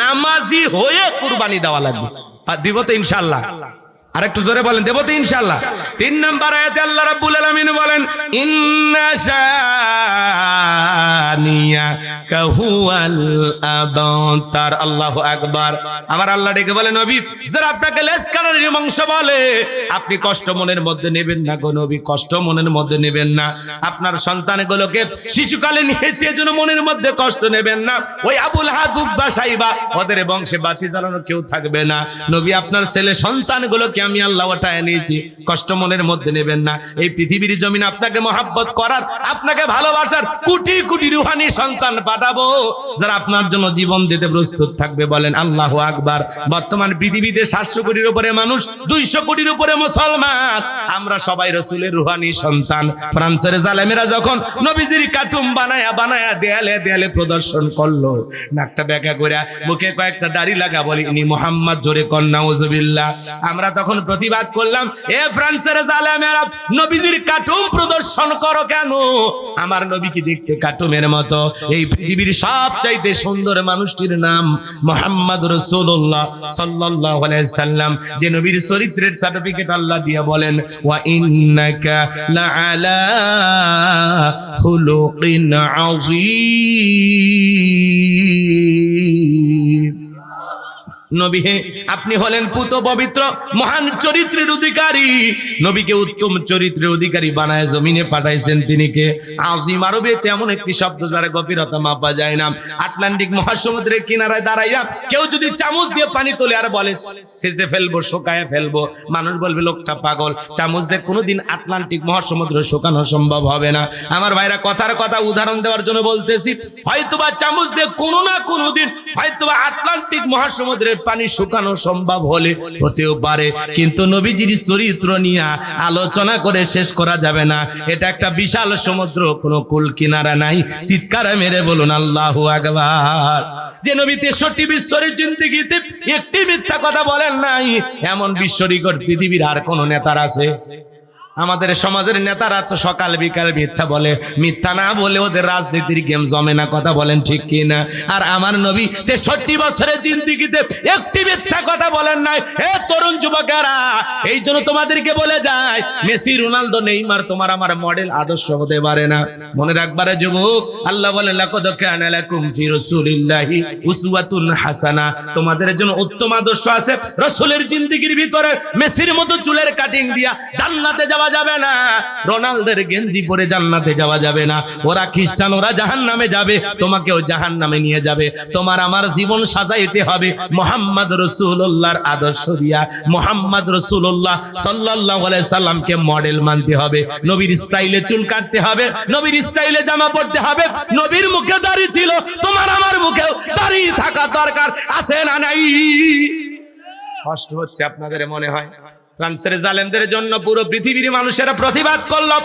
নামাজি হয়ে কুরবানি দেওয়া লাগবে। আর দিব তো ইনশাআল্লাহ? আর একটু জোরে বলেন, দেব তো ইনশাআল্লাহ? 3 নম্বর আয়াতে আল্লাহ রাব্বুল আলামিন বলেন ইন্না শানিয়াকা হুয়াল আবতার। আল্লাহু আকবার। আমার আল্লাহ ডেকে বলে নবী, যারা আপনাকে লেজকানারি বংশ বলে, আপনি কষ্ট মনের মধ্যে নেবেন না গো নবী, কষ্ট মনের মধ্যে নেবেন না। আপনার সন্তানগুলোকে শিশুকালে নিয়েছে, এজন্য মনের মধ্যে কষ্ট নেবেন না। ওই আবুল হাদ উকবা সাইবা, ওদের বংশে বাতি জ্বালানো কেউ থাকবে না। নবী আপনার ছেলে সন্তানগুলোকে আমি আল্লাহ ওঠায় নিয়েছি, কষ্ট মনের মধ্যে নেবেন না। এই পৃথিবীর জমিনে আপনাকে মহাব্বত করার, আপনাকে ভালোবাসার কোটি কোটি রুহানি সন্তান পাঠাবো, যারা আপনার জন্য জীবন দিতে প্রস্তুত থাকবে। বলেন আল্লাহু আকবার। বর্তমান পৃথিবীতে 700 কোটির উপরে মানুষ, 200 কোটির উপরে মুসলমান। আমরা সবাই রাসূলের রুহানি সন্তান। ফ্রান্সের জালেমেরা যখন নবীজির কার্টুন বানায়া বানায়া দেয়ালে দেয়ালে প্রদর্শন করলো, নাকটা বেঁকা করে, মুখে কয়েকটা দাড়ি লাগা, বলি ইনি মুহাম্মদ, জোরে কর নাউজুবিল্লাহ। আমরা তখন প্রতিবাদ করলাম, এ ফ্রান্সের জালেমেরা, নবীজির কার্টুন প্রদর্শন করো কেন? আমার নবী কি দেখতে কার্টুনের মতো? এই পৃথিবীর সবচাইতে সুন্দর মানুষটির নাম মুহাম্মদ রাসূলুল্লাহ সাল্লাল্লাহু আলাইহি সাল্লাম, যে নবীর চরিত্রের সার্টিফিকেট আল্লাহ দিয়ে বলেন ওয়া ইন্নাকা লাআলা খুলুকিন আযীম। নবী হে, আপনি হলেন পুত পবিত্র মহান চরিত্রের অধিকারী। নবীকে উত্তম চরিত্রের অধিকারী বানায় জমিনে পাঠাইছেন তিনি কে? আজিম আরবে তেমন একটি শব্দ যার গভীরতা মাপা যায় না। আটলান্টিক মহাসমুদ্রের কিনারায় দাঁড়াইয়া কেউ যদি চামচ দিয়ে পানি তোলে আর বলে সেজে ফেলবো, শুকায় ফেলবো, মানুষ বলবে লোকটা পাগল। চামচ দিয়ে কোনোদিন আটলান্টিক মহাসমুদ্র শুকানো সম্ভব হবে না। আমার ভাইরা, কথার কথা উদাহরণ দেওয়ার জন্য বলতেছি, হয়তোবা চামচ দিয়ে কোনো না কোনোদিন হয়তোবা আটলান্টিক মহাসমুদ্রের পানি শুকানো সম্ভব হতেও পারে, কিন্তু নবীজির চরিত্র নিয়ে আলোচনা করে শেষ করা যাবে না। এটা একটা বিশাল সমুদ্র, কোনো কুল কিনারা নাই। চিৎকার মেরে বলুন আল্লাহু আকবার। যে নবী 63 বছরের জিন্দেগিতে একটি মিথ্যা কথা বলেন নাই, এমন বিশ্ব রেকর্ড পৃথিবীর আর কোন নেতার আছে? আমাদের সমাজের নেতারা তো সকাল বিকাল মিথ্যা বলে, মিথ্যা না বলে ওদের রাজনীতির গেম জমে না। কথা বলেন ঠিক কি না? আর আমার নবী 63 বছরের জিন্দেগিতে একটি মিথ্যা কথা বলেন নাই। হে তরুণ যুবকেরা, এই জন্য তোমাদেরকে বলে যায়, মেসি, রোনালদো, নেইমার তোমার আমার মডেল আদর্শ হতে পারে না। মনে রাখবারে যুবক, আল্লাহ বলেন লাকাদ কানা লাকুম ফি রাসূলিল্লাহি উসওয়াতুন হাসানা, তোমাদের জন্য উত্তম আদর্শ আছে রাসূলের জিন্দেগির ভিতরে। মেসির মতো চুলের কাটিং দিয়া জান্নাতে যাওয়া যাওয়া যাবে না, রোনালদোর গেঞ্জি পরে জান্নাতে যাওয়া যাবে না। ওরা খ্রিস্টান, ওরা জাহান্নামে যাবে, তোমাকেও জাহান্নামে নিয়ে যাবে। তোমার আমার জীবন সাজাইতে হবে মুহাম্মদ রাসূলুল্লাহর আদর্শ দিয়া। মুহাম্মদ রাসূলুল্লাহ সাল্লাল্লাহু আলাইহি সাল্লামকে মডেল মানতে হবে। নবীর স্টাইলে চুল কাটতে হবে, নবীর স্টাইলে জামা পরতে হবে। নবীর মুখে দাড়ি ছিল, তোমার আমার মুখেও দাড়ি থাকা দরকার আছে না নাই? কষ্ট হচ্ছে আপনাদের মনে হয়? ফ্রান্সের জালেমদের জন্য পুরো পৃথিবীর মানুষেরা প্রতিবাদ করলো।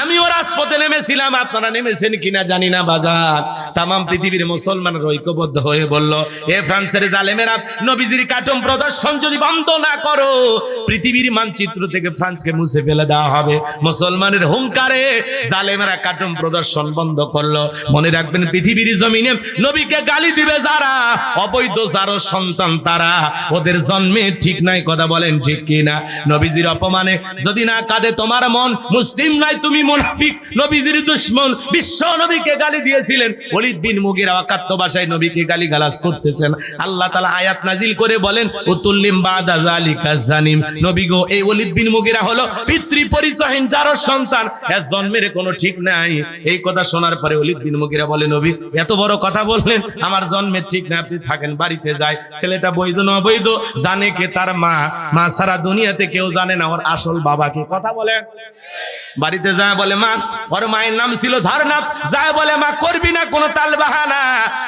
আমিও রাজপথে নেমেছিলাম, আপনারা নেমেছেন কিনা জানি না বাজার। তামাম পৃথিবীর মুসলমানরা ঐক্যবদ্ধ হয়ে বলল, এ ফ্রান্সের জালেমেরা, নবীজির কার্টুন প্রদর্শন যদি বন্ধ না করো, পৃথিবীর মানচিত্র থেকে ফ্রান্সকে মুছে ফেলে দেওয়া হবে। মুসলমানের হুঙ্কারে জালেমেরা কার্টুন প্রদর্শন বন্ধ করলো। মনে রাখবেন, পৃথিবীর জমিনে নবীকে গালি দিবে যারা, অবৈধ যারা সন্তান তারা, ওদের জন্মে ঠিক নাই। কথা বলেন ঠিক কিনা? নবীজির অপমানে যদি না কাঁদে তোমার মন, মুসলিম নাই তুমি মুনাফিক, নবীজির দুশমন। বিশ্ব নবীকে গালি দিয়েছিলেন। ওলীদ বিন মুগীরা অকাত্য ভাষায় নবীকে গালিগালাজ করতেছেন। আল্লাহ তাআলা আয়াত নাজিল করে বলেন, উতুল্লিম বাদা যালিকা জানিম। নবী গো, এই ওলীদ বিন মুগীরা হলো পিতৃ পরিচয়হীন যার সন্তান, এর জন্মের কোনো ঠিক নাই। এই কথা শোনার পরে ওলীদ বিন মুগীরা বলে, নবী এত বড় কথা বললেন, আমার জন্মের ঠিক না, আপনি থাকেন, বাড়িতে যায়। ছেলেটা বৈধ না অবৈধ জানে কে? তার মা। মা সারা দুনিয়াতে কেউ জানে না ওর আসল বাবাকে। কথা বলে, বাড়িতে যায় বলে, মা, ওর মায়ের নাম ছিল ঝারনা। যায় বলে, মা করবি না কোনো তালবাহানা,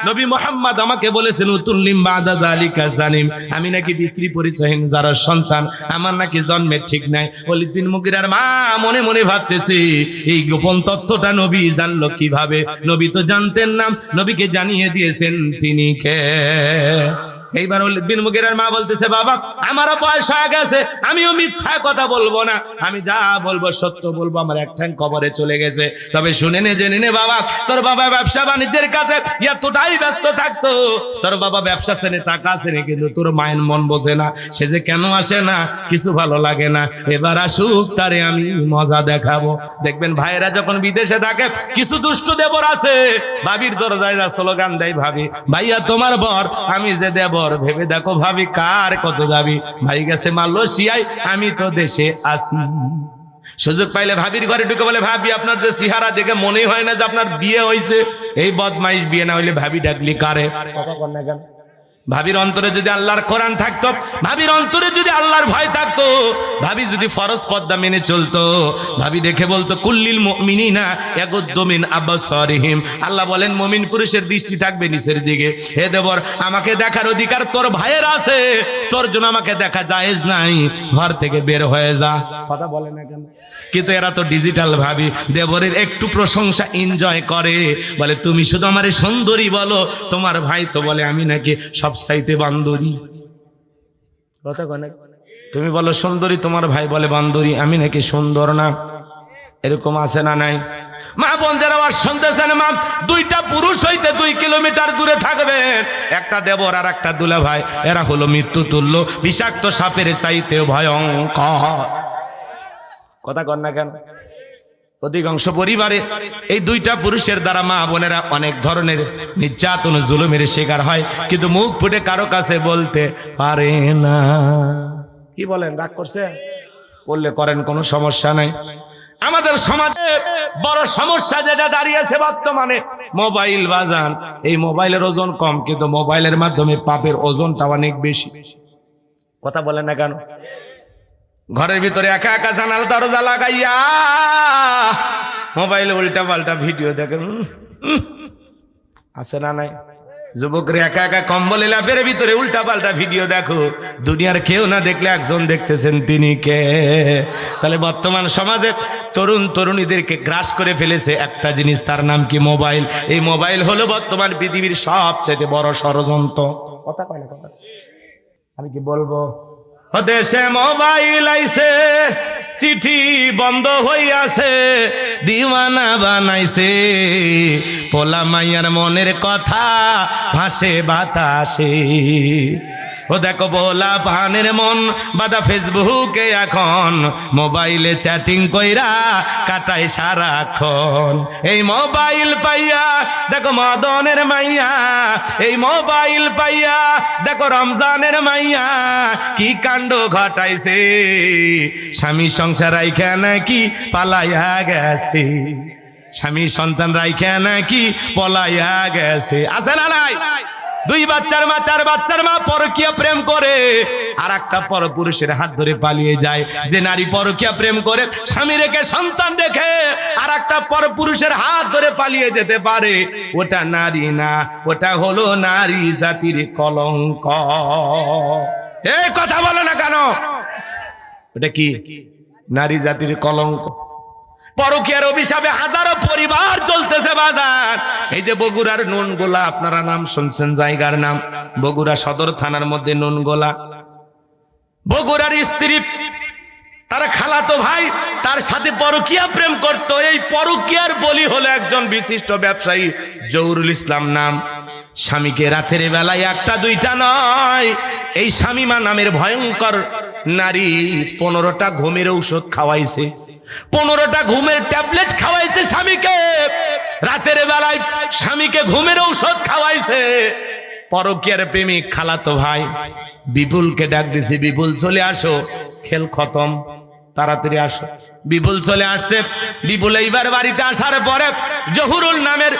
নবী মুহাম্মদ আমাকে বলেছেন উতুল্লিম বাদা যালিকা জানিম, আমি নাকি পিতৃ পরিচয়হীন যারা সন্তান, আমার নাকি জন্মের ঠিক নাই। ওলীদ বিন মুগীরার মা মনে মনে ভাবতেছে, এই গোপন তথ্যটা নবী জানলো কিভাবে? নবী তো জানতেন না, নবীকে জানিয়ে দিয়েছেন তিনি কে? এইবার ওলীদ বিন মুগীরার মা বলতেছে, বাবা আমারও বয়স হয়ে গেছে, আমিও মিথ্যা কথা বলবো না, আমি যা বলবো সত্য বলবো। আমার এক ঠ্যাং কবরে চলে গেছে, তবে শুনে নে জেনে নে বাবা, তোর বাবা ব্যবসা বাণিজ্যের কাছে এতটাই ব্যস্ত থাকতো, তোর বাবা ব্যবসা ছেড়ে টাকা ছেড়ে, কিন্তু তোর মায়ের মন বোঝে না। সে যে কেন আসে না, কিছু ভালো লাগে না, এবার আসুক, তারে আমি মজা দেখাবো। দেখবেন ভাইয়েরা যখন বিদেশে থাকে, কিছু দুষ্ট দেবর আছে, ভাবির দরজায় যা স্লোগান দেয়, ভাবি ভাইয়া তোমার বর, আমি যে দেবর, ভেবে দেখো ভাবি কার কত দাবি। ভাই গেছে মালয়েশিয়ায়, আমি তো দেশে আসি। সুযোগ পাইলে ভাবির ঘরে ঢুকে বলে, ভাবি আপনার যে চেহারা দেখে মনে হয় না যে আপনার বিয়ে হয়েছে। এই বদমাইশ, বিয়ে না হইলে ভাবি ডাকলি কারে? কথা বল না কেন? ভাবির অন্তরে যদি আল্লাহর কোরআন থাকতো, ভাবির অন্তরে যদি আল্লাহর ভয় থাকতো, ভাবি যদি ফরজ পর্দা মেনে চলতো, ভাবি দেখে বলতো, কুল্লিল মুমিনিনা ইয়াগুদ্দু মিন আবসারিহিম। আল্লাহ বলেন মুমিন পুরুষের দৃষ্টি থাকবে নিচের দিকে। হে দেবর, আমাকে দেখার অধিকার তোর ভাইয়ের আছে, তোর জন্য আমাকে দেখা জায়েজ নাই, ঘর থেকে বের হয়ে যা। কথা বলে না কেন? কিন্তু এরা তো ডিজিটাল ভাবি, দেবরের একটু প্রশংসা এনজয় করে, বলে তুমি শুধু আমারে সুন্দরী বলো, তোমার ভাই তো বলে আমি নাকি সবচাইতে বান্দরী। কথা কনে, তুমি বলো সুন্দরী, তোমার ভাই বলে বান্দরী, আমি নাকি সুন্দর না। এরকম আছে না নাই? মা বোন যারা আওয়াজ শুনতেছেন, মা, দুইটা পুরুষ হইতে 2 কিলোমিটার দূরে থাকবেন, একটা দেবর আর একটা দুলা ভাই, এরা হলো মৃত্যু তুল্য, বিষাক্ত সাপের চাইতে ভয়ঙ্কর। কথা কন না কেন? অধিকাংশ পরিবারে এই দুইটা পুরুষের দ্বারা মা বোনেরা অনেক ধরনের নির্যাতন জুলুমের শিকার হয়, কিন্তু মুখ ফুটে কারো কাছে বলতে পারে না। কি বলেন, রাগ করছে? বললে করেন, কোনো সমস্যা নাই। আমাদের সমাজে বড় সমস্যা যেটা দাঁড়িয়েছে বর্তমানে, মোবাইল বাজান। এই মোবাইলের ওজন কম, কিন্তু মোবাইলের মাধ্যমে পাপের ওজনটা অনেক বেশি। কথা বলেন না কেন? ঘরের ভিতরে একা একা জানালা দরজা লাগাইয়া মোবাইলে উল্টা পাল্টা ভিডিও দেখেন, আছে না নাই? যুবকরা একা একা কম্বলে লাফের ভিতরে উল্টা পাল্টা ভিডিও দেখো, দুনিয়ার কেউ না দেখলে একজন দেখতেছেন, তিনি কে? তাহলে বর্তমান সমাজে তরুণ তরুণীদেরকে গ্রাস করে ফেলেছে একটা জিনিস, তার নাম কি? মোবাইল। এই মোবাইল হলো বর্তমান পৃথিবীর সবচেয়ে বড় ষড়যন্ত্র। কথা কয় না? কথা আমি কি বলবো? দেশে মোবাইল আইছে, চিঠি বন্ধ হইয়াছে, দিওয়ানা বানাইছে, পোলা মাইয়ার মনের কথা ভাসে বাতাসে। ও দেখো বোলা পানের মন বাদা ফেসবুকে এখন, মোবাইলে চ্যাটিং কইরা কাটায় সারাক্ষণ। এই মোবাইল পাইয়া দেখো মদনের মাইয়া, এই মোবাইল পাইয়া দেখো রমজানের মাইয়া কি কাণ্ড ঘটাইছে, স্বামী সংসার রাইখা নাকি পালাইয়া গেছে, স্বামী সন্তান রাইখা নাকি পলাইয়া গেছে। আছে না নাই? 2 বাচ্চার মা 4 বাচ্চার মা পরকীয়া প্রেম করে আর একটা পরপুরুষের হাত ধরে পালিয়ে যায়। যে নারী পরকীয়া প্রেম করে স্বামী রেখে সন্তান রেখে আর একটা পরপুরুষের হাত ধরে পালিয়ে যেতে পারে, ওটা নারী না, ওটা হলো নারী জাতির কলঙ্ক। এই কথা বলো না কেন? ওটা কি? নারী জাতির কলঙ্ক। পরকীয়ার অভিশাপে হাজারো পরিবার চলতেছে বাজার। এই যে বগুড়ার নুনগোলা, আপনারা নাম শুনছেন জায়গার নাম, বগুড়া সদর থানার মধ্যে নুনগোলা। বগুড়ার স্ত্রী তার খালাতো ভাই তার সাথে পরকীয়া প্রেম করত। এই পরকীয়ার বলি হলো একজন বিশিষ্ট ব্যবসায়ী জহুরুল ইসলাম নাম। স্বামীকে রাতের বেলায় 1টা 2টা নয়, এই শামিমা নামের ভয়ঙ্কর নারী 15টা ঘুমের ঔষধ খাওয়াইছে, 15টা ঘুমের ট্যাবলেট খাওয়াইছে স্বামীকে। রাতের বেলায় স্বামীকে ঘুমের ঔষধ খাওয়াইছে। পরকীয়ার প্রেমিক খালাতো ভাই বিপুলকে ডাক দিছে, বিপুল চলে আসো, খেল খতম, তাড়াতাড়ি আসো। বিপুল চলে আসছে। বিপুল এইবার বাড়িতে আসার পরে জহুরুল নামের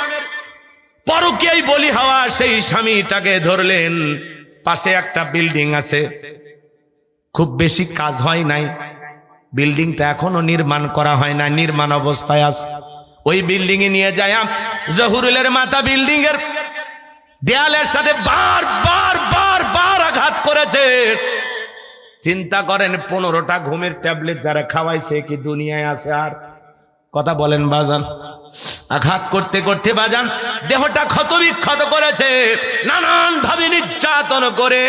পরকীয়ায় বলি হওয়া সেই স্বামীটাকে ধরলেন। পাশে একটা বিল্ডিং আছে, খুব বেশি কাজ হয় নাই, বিল্ডিংটা এখনো নির্মাণ করা হয় না, নির্মাণ অবস্থায় আছে। ওই বিল্ডিং এ নিয়ে যায় জহুরুলের মাথা বিল্ডিং এর দেয়ালের সাথে বার আঘাত করেছে। চিন্তা করেন 15টা ঘুমের ট্যাবলেট যারা খাওয়াইছে কি দুনিয়ায় আছে আর? কথা বলেন বাজান। আঘাত করতে করতে বাজান দেহটা ক্ষতবিক্ষত করেছে, নানান ভাবে নির্যাতন করে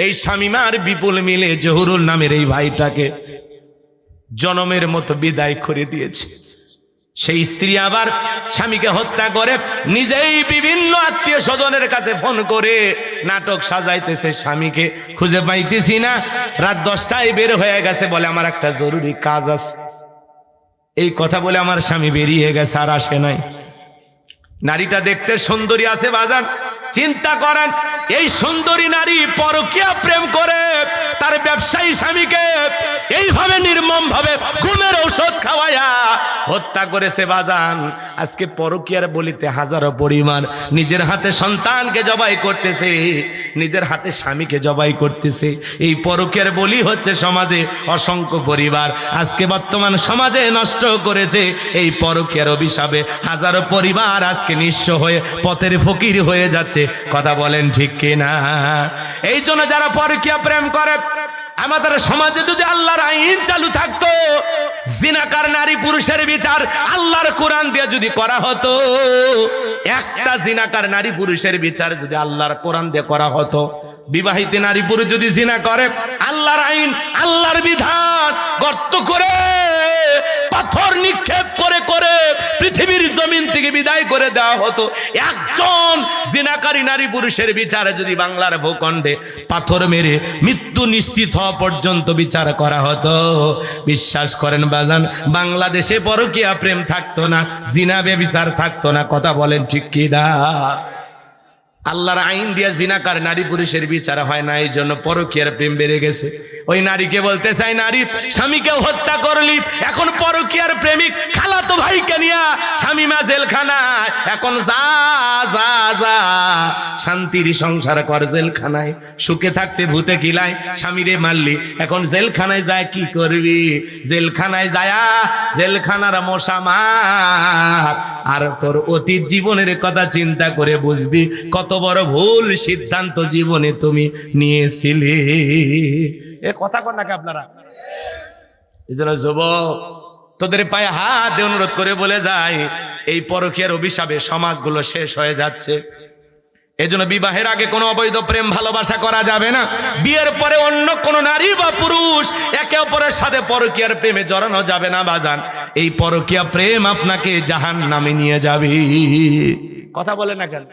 এই শামিমার বিপুল মিলে জহুরুল নামের এই ভাইটাকে জনমের মতো বিদায় করে দিয়েছে। সেই স্ত্রী আবার স্বামীকে হত্যা করে নিজেই বিভিন্ন আত্মীয় স্বজনের কাছে ফোন করে নাটক সাজাইতেছে, স্বামীকে খুঁজে পাইতেছি না। রাত 10টায় বের হয়ে গেছে, বলে আমার একটা জরুরি কাজ আছে। এই কথা বলে আমার স্বামী বেরিয়ে গেছে, আর আসে নাই। নারীটা দেখতে সুন্দরী আছে বাজান। চিন্তা করেন, এই সুন্দরী নারী পরকীয়া প্রেম করে তার ব্যবসায়ী স্বামীকে এইভাবে নির্মম ভাবে ঘুমের ঔষধ খাওয়ায়া হত্যা করেছে বাজান। আজকে পরকীয়ার বলিতে হাজারো পরিমাণ নিজের হাতে সন্তানকে জবাই করতেছে, নিজের হাতে স্বামীকে জবাই করতেছে। এই পরকীয়ার বলি হচ্ছে সমাজে অসংখ্য পরিবার আজকে বর্তমান সমাজে নষ্ট করেছে। এই পরকীয়ার অভিশাপে হাজারো পরিবার আজকে নিঃস্ব হয়ে পথের ফকির হয়ে যাচ্ছে। কথা বলেন ঠিক কিনা? এই জন্য যারা পরকীয়া প্রেম করে, আমাদের সমাজে যদি আল্লাহর আইন চালু থাকতো, জিনাকার নারী পুরুষের বিচার আল্লাহর কোরআন দিয়ে যদি করা হতো, একটা জিনাকার নারী পুরুষের বিচার যদি আল্লাহর কোরআন দিয়ে করা হতো, বিবাহিত নারী পুরুষ যদি জিনা করে, আল্লাহর আইন আল্লাহর বিধান গর্ত করে পাথর নিক্ষেপ করে করে পৃথিবীর জমিন থেকে বিদায় করে দেওয়া হতো। একজন জিনাকারী নারী পুরুষের বিচারে যদি বাংলার ভূখণ্ডে পাথর মেরে মৃত্যু নিশ্চিত হওয়া পর্যন্ত বিচার করা হতো, বিশ্বাস করেন বাজান, বাংলাদেশে পরকীয়া প্রেম থাকতো না, জিনা ব্যভিচার থাকতো না। কথা বলেন ঠিক কি না? আল্লাহর আইন দিয়া জিনাকার নারী পুরুষের বিচার হয় না, এই জন্য পরকীয়ার প্রেম বেড়ে গেছে। ওই নারীকে বলতে চাই, নারী স্বামীকে হত্যা করলি, এখন পরকীয়ার প্রেমিক খালাতো ভাইকে নিয়া শামিমা জেলখানায়। এখন যা যা যা শান্তির সংসার কর জেলখানায়, সুখে থাকতে ভূতে কিলাই, স্বামীরে মারলি, এখন জেলখানায় যায় কি করবি? জেলখানায় যায়া জেলখানার মশা মার, আর তোর অতীত জীবনের কথা চিন্তা করে বুঝবি কত বড় ভুল সিদ্ধান্ত জীবনে তুমি নিয়েছিলে। এ কথা কন নাকি আপনারা? এই জন্য যুবক, তোদের পায়ে হাত দিয়ে অনুরোধ করে বলে যায়, এই পরকীয়ার অভিশাপে সমাজগুলো শেষ হয়ে যাচ্ছে। এজন্য বিবাহের আগে কোনো অবৈধ প্রেম ভালোবাসা করা যাবে না। বিয়ের পরে অন্য কোনো নারী বা পুরুষ একে অপরের সাথে পরকীয়ার প্রেমে জড়ানো যাবে না বাজান। এই পরকীয়া প্রেম আপনাকে জাহান্নামে নিয়ে যাবে। কথা বলে না কেন?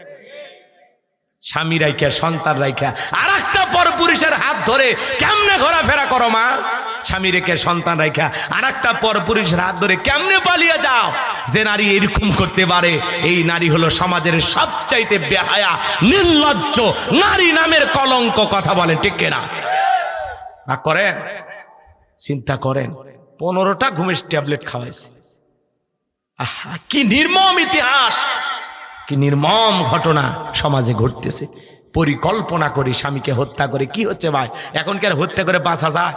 স্বামী রাইখা সন্তান রাইখা আর একটা পরপুরুষের হাত ধরে কেমনে ঘোরাফেরা করো মা? স্বামী রেখে সন্তান রাইখা আর একটা পরপুরুষের হাত ধরে কেমনে পালিয়ে যাও? যে নারী এরকম করতে পারে এই নারী হলো সমাজের সবচাইতে বেহায়া নির্লজ্জ নারী নামের কলঙ্ক। কথা বলেন ঠিক কিনা? না করেন? চিন্তা করেন, 15টা ঘুমের ট্যাবলেট খাওয়াইছে। আহা, কি নির্মম ইতিহাস, কি নির্মম ঘটনা সমাজে ঘটতেছে। পরিকল্পনা করে স্বামীকে হত্যা করে কি হচ্ছে ভাই? এখন কি আর হত্যা করে বাঁচা যায়?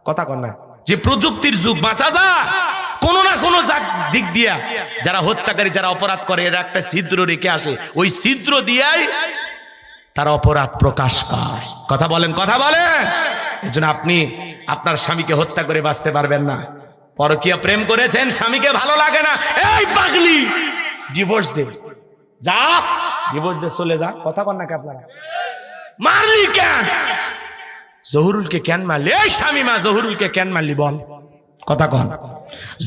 কথা কর না, যে প্রযুক্তির যুগ, বাঁচা যায় কোনো না কোনো দিক দিয়া। যারা হত্যাকারী, যারা অপরাধ করে, এরা একটা ছিদ্র রেখে আসে, ওই ছিদ্র দিয়াই তার অপরাধ প্রকাশ পায়। কথা বলেন, কথা বলেন। এই জন্য আপনি আপনার স্বামীকে হত্যা করে বাঁচতে পারবেন না। পরকীয়া প্রেম করেছেন, স্বামীকে ভালো লাগে না, এই পাগলি ডিভোর্স দে, যা ডিভোর্স দে, চলে যা। কথা বল না কে আপনারা? মারলি কেন? জহুরুলকে কেন মারলি? এই স্বামী মা, জহুরুলকে কেন মারলি বল? কথা কন।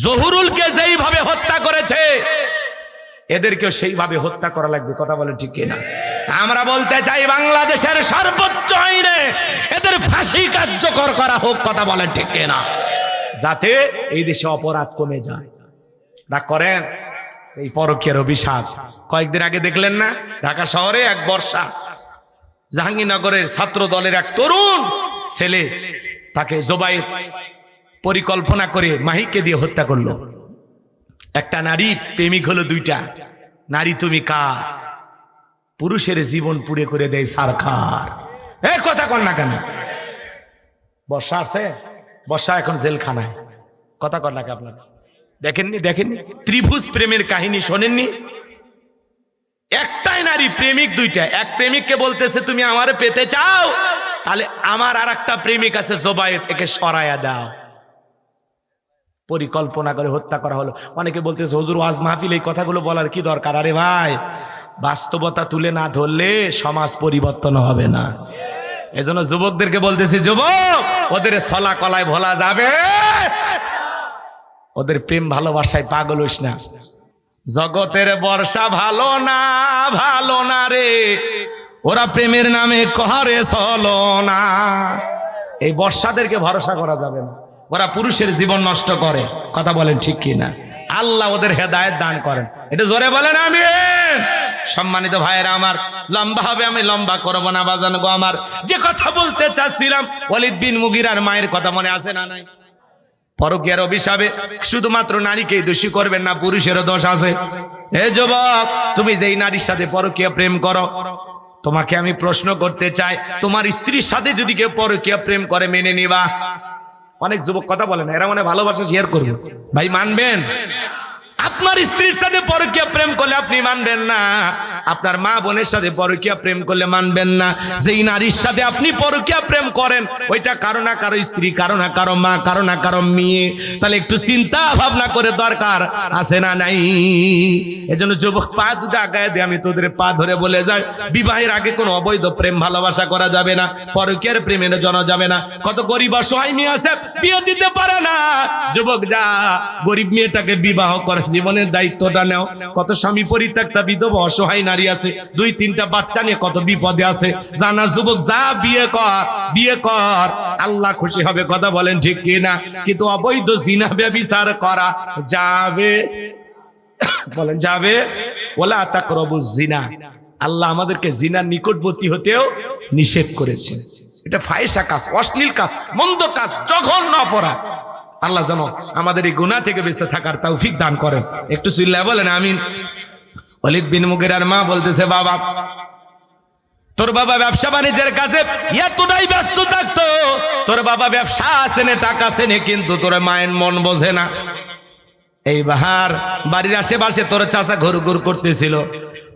জহুরুলকে যেইভাবে হত্যা করেছে এদেরকেও সেইভাবে হত্যা করা লাগবে। কথা বলে ঠিক কিনা? আমরা বলতে চাই বাংলাদেশের সর্বোচ্চ আইনে এদের ফাঁসি কার্যকর করা হোক। কথা বলেন ঠিক কিনা? যাতে এই দেশে অপরাধ কমে যায়। না করেন এই পরকীয়ার অভিশাপ। কয়েকদিন আগে দেখলেন না, ঢাকা শহরে এক বর্ষা জাহাঙ্গীরনগরের ছাত্র দলের এক তরুণ ছেলে, তাকে জবাইয়ের পরিকল্পনা করে মাহিকে দিয়ে হত্যা করলো। একটা নারী প্রেমিক হলো, দুইটা নারী। তুমি কার? পুরুষের জীবন পুড়ে করে দেয় সরকার। এই কথা কন না কেন? বর্ষা আছে, বর্ষা এখন জেলখানায়। কথা কন না কে আপনারা? দেখেননি? দেখেননি ত্রিভুজ প্রেমের কাহিনী শোনেননি? একটাই নারী, প্রেমিক দুইটা। এক প্রেমিককে বলতেছে তুমি আমারে পেতে চাও, তাহলে আমার আর একটা প্রেমিক আছে জোবায়েত, একে সরাইয়া দাও। পরিকল্পনা করে হত্যা করা হলো। অনেকে বলতেছে হুজুর ওয়াজ মাহফিল এই কথাগুলো বলার কি দরকার? আরে ভাই, বাস্তবতা তুলে না ধরলে সমাজ পরিবর্তন হবে না। এজন্য যুবকদেরকে বলতেছি, যুবক, ওদের ছলা কলায় ভোলা যাবে, ওদের প্রেম ভালোবাসায় পাগল হইস না। জগতের বর্ষা ভালো না, ভালো না রে, ওরা প্রেমের নামে করে চলো না। এই বর্ষাদেরকে ভরসা করা যাবে না, ওরা পুরুষের জীবন নষ্ট করে। কথা বলেন ঠিক কি না? আল্লাহ ওদের হেদায়েত দান করেন। এটা জোরে বলেন আমিন। সম্মানিত ভাইয়েরা আমার, লম্বা হবে, আমি লম্বা করবো না বাজান গো আমার। যে কথা বলতে চাচ্ছিলাম, ওয়ালিদ বিন মুগিরার মায়ের কথা মনে আছে না নাই? পরকীয়ার অভিশাপে শুধুমাত্র নারীকেই দোষী করবেন না, পুরুষেরও দোষ আছে। হে যুবক, তুমি যেই নারীর সাথে পরকীয়া প্রেম করো, তোমাকে আমি প্রশ্ন করতে চাই, তোমার স্ত্রীর সাথে যদি কেউ পরকীয়া প্রেম করে মেনে নিবা? অনেক যুবক কথা বলে না, এরা মানে ভালোবাসা শেয়ার করবে। ভাই মানবেন? আপনার স্ত্রীর সাথে পরকীয়া প্রেম করলে আপনি মানবেন না, আপনার মা বোনের সাথে পরকীয়া প্রেম করলে মানবেন না। যেই নারীর সাথে আপনি পরকীয়া প্রেম করেন ওইটা কারো না কারো স্ত্রী, কারো না কারো মা, কারো না কারো মেয়ে। তাহলে একটু চিন্তা ভাবনা করে দরকার আছে না নাই? এজন্য যুবক, পা দুটো আগায় দিয়ে আমি তোদের পা ধরে বলে যাই, বিবাহের আগে কোনো অবৈধ প্রেম ভালোবাসা করা যাবে না, পরকীয়ার প্রেমে জানা যাবে না। কত গরিব অসহায় মেয়ে আছে, বিয়ে দিতে পারে না। যুবক, যা গরিব মেয়েটাকে বিবাহ করে, জীবনের দায়িত্বটা নাও। কত স্বামী পরিত্যক্তা বিধবা অসহায় নারী আছে, 2-3টা বাচ্চা নিয়ে কত বিপদে আছে। জানা যুবক, যা বিয়ে কর, বিয়ে কর, আল্লাহ খুশি হবে। কথা বলেন ঠিক কি না? কিন্তু অবৈধ জিনা ব্যভিচার করা যাবে? বলেন যাবে? ওয়ালা তাকরাবুজ জিনা। আল্লাহ আমাদেরকে জিনার নিকটবর্তী হতেও নিষেধ করেছেন। এটা ফাহিশা কাজ, অশ্লীল কাজ, মন্দ কাজ, জঘন্য অপরাধ। আল্লাহ যেন আমাদের এই গুনাহ থেকে বেঁচে থাকার তৌফিক দান করেন। একটু চিল্লায় বলেন আমিন। ওয়ালিদ বিন মুগিরার মা বলতেছে, বাবা, তোর বাবা ব্যবসা বাণিজ্যের কাছে এতটাই ব্যস্ত থাকতো, তোর বাবা ব্যবসা আছে না, টাকা আছে না, কিন্তু তোর মায়ের মন বোঝে না। এইবার বাড়ির আশেপাশে তোর চাচা ঘুর ঘুর করতেছিল,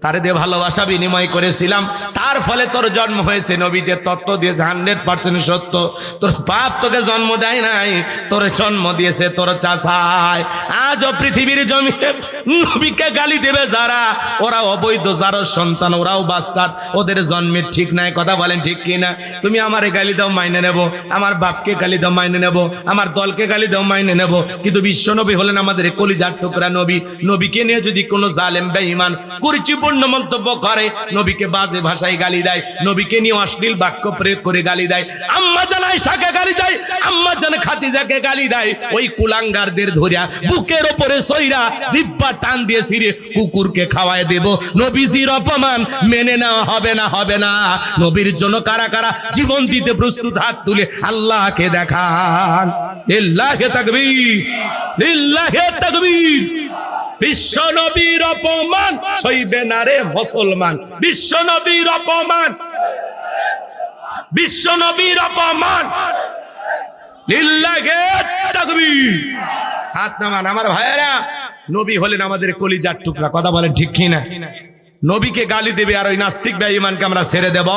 তারে দিয়ে ভালোবাসা বিনিময় করেছিলাম, তার ফলে তোর জন্ম হয়েছে। নবী যে তত্ত্ব দিয়েছে 100% সত্য। তোর বাপ তোকে জন্ম দেয় নাই, তোর জন্ম দিয়েছে তোর চাচায়। আজও পৃথিবীর জমিনে নবীকে গালি দেবে যারা, ওরা অবৈধ যারা সন্তান, ওরাও বাস্টার্ড, ওদের জন্মের ঠিক নাই। কথা বলেন ঠিক কিনা? তুমি আমারে গালি দাও মাইনে নেব, আমার বাপকে গালি দাও মাইনে নেব, আমার দলকে গালি দাও মাইনে নেব, কিন্তু বিশ্ব নবী হলেন আমাদের কলিজার টুকরা নবী। নবীকে নিয়ে যদি কোনো জালেম বেঈমান কুরুচিপূর্ণ মন্তব্য করে, নবীকে বাজে ভাষায় গালি দেয়, নবীকে নিয়ে অশ্লীল বাক্য প্রয়োগ করে গালি দেয়, আম্মা জান আয়েশাকে গালি দেয়, আম্মা জান খাদিজাকে গালি দেয়, ওই কুলাঙ্গারদের ধরিয়া বুকের উপরে সইরা জিহ্বা টান দিয়ে ছিঁড়ে কুকুরকে খাওয়ায় দেব। নবীজির অপমান মেনে নেওয়া হবে না, হবে না। নবীর জন্য কারা কারা জীবন দিতে প্রস্তুত হাত তুলে আল্লাহকে দেখান। লিল্লাহি তাকবীর, লিল্লাহি তাকবীর। বিশ্ব নবীর অপমান সইবে না রে মুসলমান, বিশ্ব নবীর অপমান, বিশ্ব নবীর অপমান। লিল্লাহি তাকবীর। হাত নামান আমার ভাইয়েরা। নবী হলেন আমাদের কলিজার টুকরা। কথা বলেন ঠিক কিনা? নবীকে গালি দেবে আর ওই নাস্তিক বেঈমানকে আমরা ছেড়ে দেব?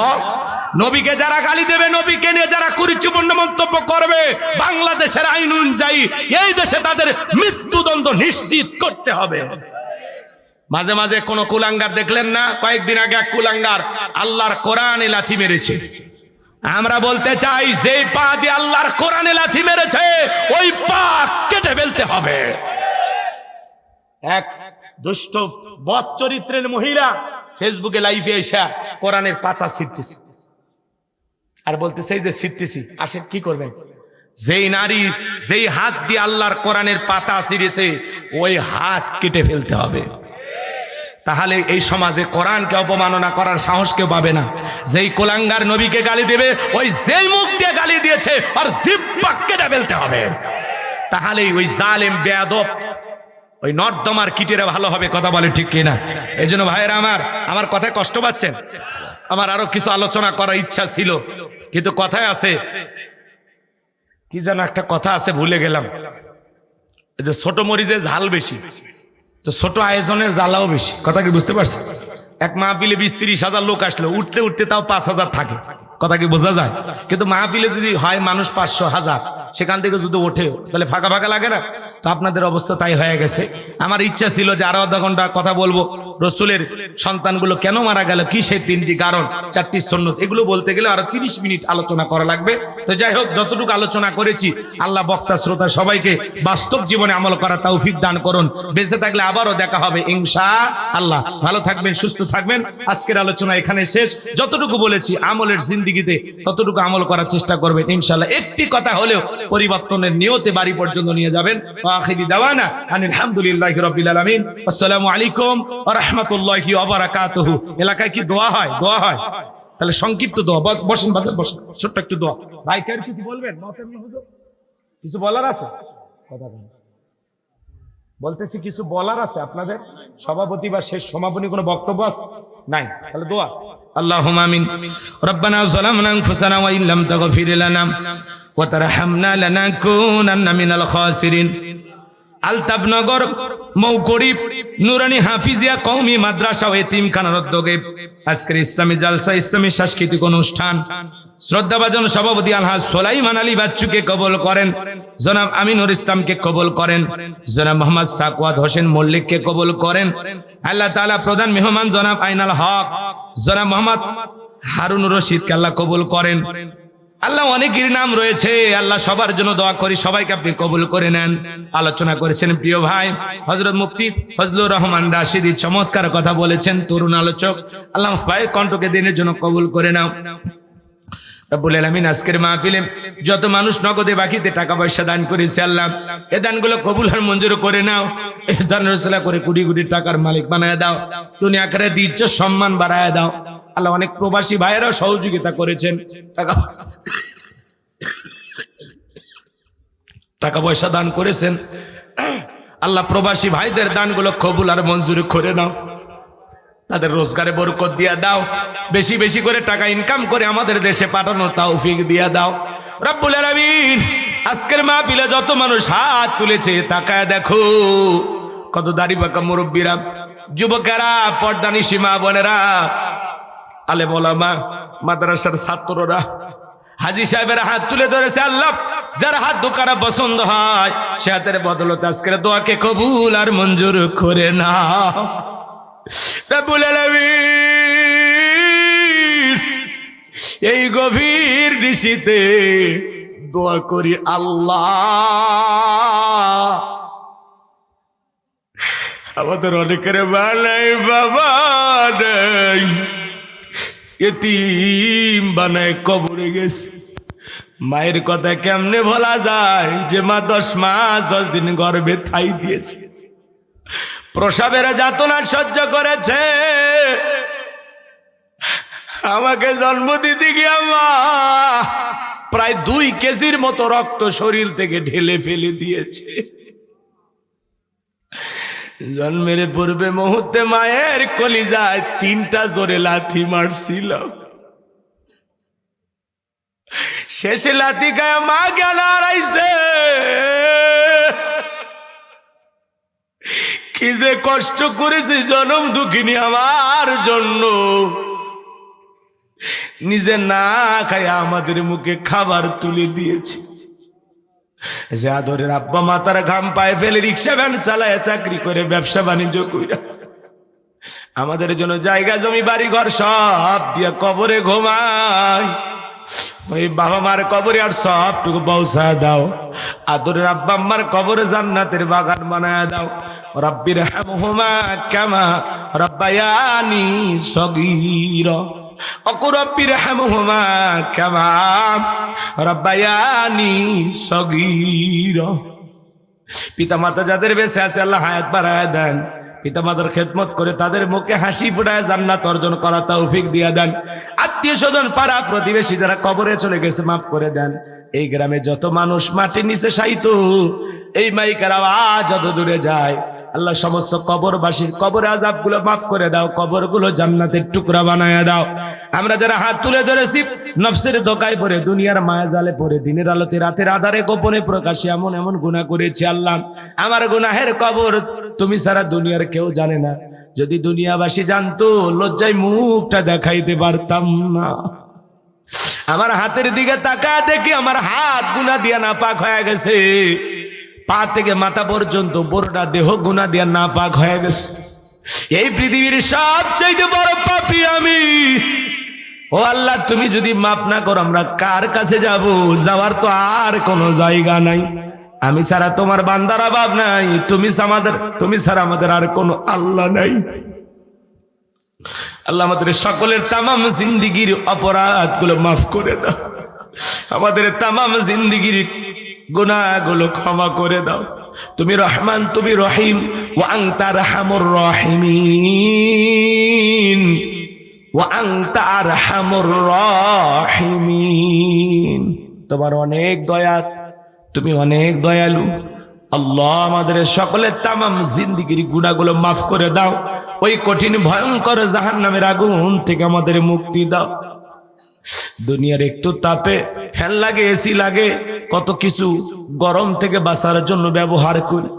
নবীকে যারা গালি দেবে, নবীকে নিয়ে যারা কুরুচিপূর্ণ মন্তব্য করবে, বাংলাদেশের আইন অনুযায়ী এই দেশে তাদের মৃত্যুদণ্ড নিশ্চিত করতে হবে। মাঝে মাঝে কোন কুলাঙ্গার দেখলেন না? কয়েকদিন আগে এক কুলাঙ্গার আল্লাহর কোরআনে লাথি মেরেছে। আমরা বলতে চাই, যে পা দিয়ে আল্লাহর কোরআনে লাথি মেরেছে ওই পা কেটে ফেলতে হবে। এক দুষ্ট বদ চরিত্রের মহিলা ফেসবুকে লাইভে এসে কোরআনের পাতা ছিঁড়তেছে আর বলতেছে যে ছিঁড়তেছি, আসেন কি করবেন? যেই নারী যেই হাত দিয়ে আল্লাহর কোরআনের পাতা ছিঁড়েছে ওই হাত কেটে ফেলতে হবে। তাহলে এই সমাজে কোরআনকে অপমাননা করার সাহস কেউ পাবে না। যেই কোলাঙ্গার নবীকে গালি দেবে, ওই যেই মুখ দিয়ে গালি দিয়েছে আর জিহ্বা কেটে ফেলতে হবে। তাহলে ওই জালেম বেয়াদব ওই নর্দমার কিটেরা ভালো হবে। কথা বলে ঠিক কিনা? এই জন্য ভাইয়েরা আমার কথায় কষ্ট পাচ্ছেন? আমার আরো কিছু আলোচনা করার ইচ্ছা ছিল, কিন্তু কথায় আছে কি যেন একটা কথা আছে, ভুলে গেলাম। এই যে ছোট মরিচে ঝাল বেশি, তো ছোট আয়োজনের জ্বালাও বেশি। কথা কি বুঝতে পারছেন? এক মাহফিলে 20-30 হাজার লোক আসলো, উঠতে উঠতে তাও 5,000 থাকে। কথা কি বোঝা যায়? কিন্তু মাহফিলে যদি হয় মানুষ 500,000, সেখান থেকে যদি ওঠে তাহলে ফাঁকা ফাঁকা লাগে না? তো আপনাদের অবস্থা তাই হয়ে গেছে। আমার ইচ্ছা ছিল যে আরো আধা ঘন্টা কথা বলবো, রসুলের সন্তানগুলো কেন মারা গেল, কি সেই 3টি কারণ, 4টি সুন্নত, এগুলো বলতে গেলে আরো 30 মিনিট আলোচনা করা লাগবে। তো যাই হোক, যতটুকু আলোচনা করেছি আল্লাহ বক্তা শ্রোতা সবাইকে বাস্তব জীবনে আমল করা তৌফিক দান করুন। বেঁচে থাকলে আবারও দেখা হবে ইনশাআল্লাহ। ভালো থাকবেন, সুস্থ থাকবেন। আজকের আলোচনা এখানে শেষ। যতটুকু বলেছি আমলের জিন্দেগিতে ততটুকু আমল করার চেষ্টা করবেন ইনশাআল্লাহ। একটি কথা হলেও পরিবর্তনের নিয়তে বাড়ি পর্যন্ত নিয়ে যাবেন। আখিরি দাওয়ানা আলহামদুলিল্লাহি রাব্বিল আলামিন। আসসালামু আলাইকুম ওয়া রাহমাতুল্লাহি ওয়া বারাকাতুহু। এলাকায় কি দোয়া হয়? দোয়া হয়? তাহলে সংক্ষিপ্ত দোয়া। বসেন বাজার, বসেন, ছোট্ট একটু দোয়া। ভাই কেউ কিছু বলবেন? কিছু বলার আছে? কথা বলতেছি, কিছু বলার আছে আপনাদের? সভাপতি বা শেষ সমাপনী কোনো বক্তব্য আছে? নাই? তাহলে দোয়া। আল্লাহুম্মা আমিন। রব্বানা যালামনা আনফুসানা ওয়া ইল্লাম তাগফির লানা ওয়া তারহামনা লানাকুনান্না মিনাল খাসিরিন। আলতাফনগর মৌকরিব নুরানি হাফিজিয়া কওমি মাদ্রাসা ও এতিমখানার উদ্যোগে আজকের ইসলামী জালসা, ইসলামী সাংস্কৃতিক অনুষ্ঠান শ্রদ্ধাভাজন সভাপতি আলহাজ সোলাইমান আলী বাচ্চুকে কবুল করেন, জনাব আমিনুর ইসলামকে কবুল করেন, জনাব মোহাম্মদ সাকওয়াত হোসেন মল্লিককে কবুল করেন। আল্লাহ তাআলা প্রধান মেহমান জনাব আইনাল হক, জনাব মোহাম্মদ হারুন রশিদকে আল্লাহ কবুল করেন। আল্লাহ অনেকের নাম রয়েছে, আল্লাহ সবার জন্য দোয়া করি, সবাইকে আপনি কবুল করে নেন। আলোচনা করেছেন প্রিয় ভাই হযরত মুফতি ফজলুর রহমান রাশিদী, চমৎকার কথা বলেছেন, তরুণ আলোচক। আল্লাহ ভাইয়ের কণ্ঠকে দিনের জন্য কবুল করে নাও রব্বুল আলামিন। আজকের মাহফিলে যত মানুষ নগদে বাকিতে টাকা পয়সা দান করেছে, আল্লাহ এ দানগুলো কবুল আর মঞ্জুর করে নাও। এ দান রসলা করে কোটি কোটি টাকার মালিক বানায় দাও, দুনিয়া আখিরাতে ইজ্জত সম্মান বাড়ায় দাও। আল্লাহ অনেক প্রবাসী ভাইয়েরাও সহযোগিতা করেছেন, টাকা পয়সা দান করেছেন। আল্লাহ প্রবাসী ভাইদের দানগুলো কবুল আর মঞ্জুর করে নাও, তাদের রোজগারে বরকত দিয়া দাও, বেশি বেশি করে টাকা ইনকাম করে আমাদের দেশে পাঠানো তৌফিক দিয়া দাও রব্বুল আলামিন। আজকের মাহফিলে যত মানুষ হাত তুলেছে তাকায় দেখো, কত দাড়ি পাকা মুরব্বীরা, যুবকেরা, পর্দানিশী মা বোনেরা, আলেম ওলামা, মাদ্রাসার ছাত্ররা, হাজী সাহেবেরা হাত তুলে ধরেছে। আল্লাহ যার হাত দোকারা পছন্দ হয় সে হাতের বদলতে আজকের দোয়াকে কবুল আর মঞ্জুর করে নাও। রব্বুল আলামিন এই গভীর নিশিতে দোয়া করি আল্লাহ আমাদের অনেকের বানাই বাবা নেই, এতিম বানায় কবরে গেছে। মায়ের কথা কেমনে বলা যায় যে মা 10 মাস 10 দিন গর্ভে ঠাই দিয়েছে, প্রসবের যাতনা সহ্য করেছে, আমাকে জন্ম দিতে গিয়ে মা প্রায় 2 কেজির মতো রক্ত শরীর থেকে ঢেলে ফেলে দিয়েছে। জন্মের পূর্বে মুহূর্তে মায়ের কলিজায় 3টা জোরে লাথি মারছিল, শেষে লাথি খায় মা জ্ঞান হারাইছে। কি যে কষ্ট করেছি জনম দুঃখিনী আমার জন্য, নিজে না খায় আমাদের মুখে খাবার তুলে দিয়েছে। যে আদরের আব্বা মা তার ঘাম পায়ে ফেলে রিক্সা ভ্যান চালায়, চাকরি করে, ব্যবসা বাণিজ্য কইরা আমাদের জন্য জায়গা জমি বাড়ি ঘর সব দিয়া কবরে ঘুমায়। ওই বাবা মার কবরে আর সবটুকু পৌঁছা দাও। আদরের আব্বা আম্মার কবরে জান্নাতের বাগান বানায় দাও। রব্বির হামহুমা কামা রব্বায়ানি সগীরা। রব্বির হামহুমা কামা রব্বায়ানি সগীরা। পিতা মাতা যাদের বেঁচে আছে আল্লাহ হায়াত বাড়ায় দেন, পিতা মাতার খেদমত করে তাদের মুখে হাসি ফুটায় জান্নাত অর্জন করা তৌফিক দিয়া দেন। আত্মীয় স্বজন পাড়া প্রতিবেশী যারা কবরে চলে গেছে মাফ করে দেন। এই গ্রামে যত মানুষ মাটির নিচে শায়িত, এই মাইকের আওয়াজ যত দূরে যায়, আল্লাহ সমস্ত কবরবাসীর কবর আযাবগুলো মাফ করে দাও, কবরগুলো জান্নাতের টুকরা বানায়া দাও। আমরা যারা হাত তুলে ধরেছি নফসের ধোকায় পড়ে, দুনিয়ার মায়া জালে পড়ে, দিনের আলোতে রাতের আধারে গোপনে প্রকাশে এমন এমন গুনাহ করেছি আল্লাহ, আমার গুনাহের কবর তুমি ছাড়া দুনিয়ার কেউ জানে না। যদি দুনিয়াবাসী জানতো লজ্জায় মুখটা দেখাইতে পারতাম না। আমার হাতের দিকে তাকায় দেখি আমার হাত গুনাহ দিয়া নাপাক হয়ে গেছে, পা থেকে মাথা পর্যন্ত পুরোটা দেহ গুনাহ দিয়া নাপাক হয়ে গেছে। এই পৃথিবীর সবচেয়ে বড় পাপী আমি। ও আল্লাহ, তুমি যদি মাফ না করো আমরা কার কাছে যাব? যাওয়ার তো আর কোনো জায়গা নাই। আমি ছাড়া তোমার বান্দার অভাব নাই, তুমি ছাড়া আমাদের আর কোনো আল্লাহ নাই। আল্লাহ আমাদের সকলের তামাম জিন্দিগির অপরাধগুলো মাফ করে দাও, আমাদের তামাম জিন্দিগির গুনাহগুলো ক্ষমা করে দাও। তুমি রহমান, তুমি রহিম, ওয়া আনতা আরহামুর রাহিমিন, ওয়া আনতা আরহামুর রাহিমিন। তোমার অনেক দয়া, তুমি অনেক দয়ালু। আল্লাহ আমাদের সকলের তামাম জিন্দিগির গুনাহগুলো মাফ করে দাও। ওই কঠিন ভয়ঙ্কর জাহান্নামের আগুন থেকে আমাদের মুক্তি দাও। দুনিয়ার একটু তাপে ফ্যান লাগে, এসি লাগে, কত কিছু গরম থেকে বাঁচার জন্য ব্যবহার করি।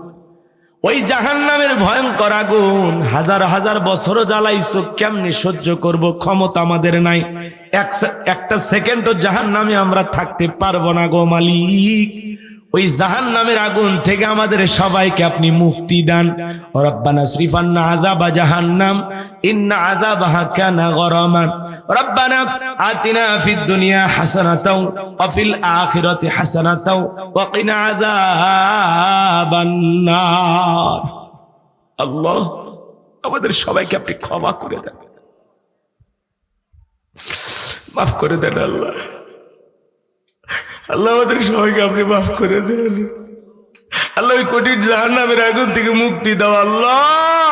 ওই জাহান্নামের ভয়ঙ্কর আগুন হাজার হাজার বছর জ্বালাইছো, কেমনে সহ্য করব? ক্ষমতা আমাদের নাই। একটা সেকেন্ডও জাহান্নামে আমরা থাকতে পারবো না গো মালিক। ওই জাহান্নামের আগুন থেকে আমাদের সবাইকে আপনি মুক্তি দান। রব্বানা সরিফ আন্না আযাবা জাহান্নাম ইন্না আযাবাহা কানা গরামা। রব্বানা আতিনা ফিদ দুনিয়া হাসানাতাও ওয়া ফিল আখিরাতি হাসানাতাও ওয়া কিনা আযাবান নার। আল্লাহ আমাদের সবাইকে আপনি ক্ষমা করে দেন, মাফ করে দেন। আল্লাহ আল্লাহ আমাদের সবাইকে আপনি মাফ করে দেন। আল্লাহ ওই কঠিন জাহান্নামের আগুন থেকে মুক্তি দাও। আল্লাহ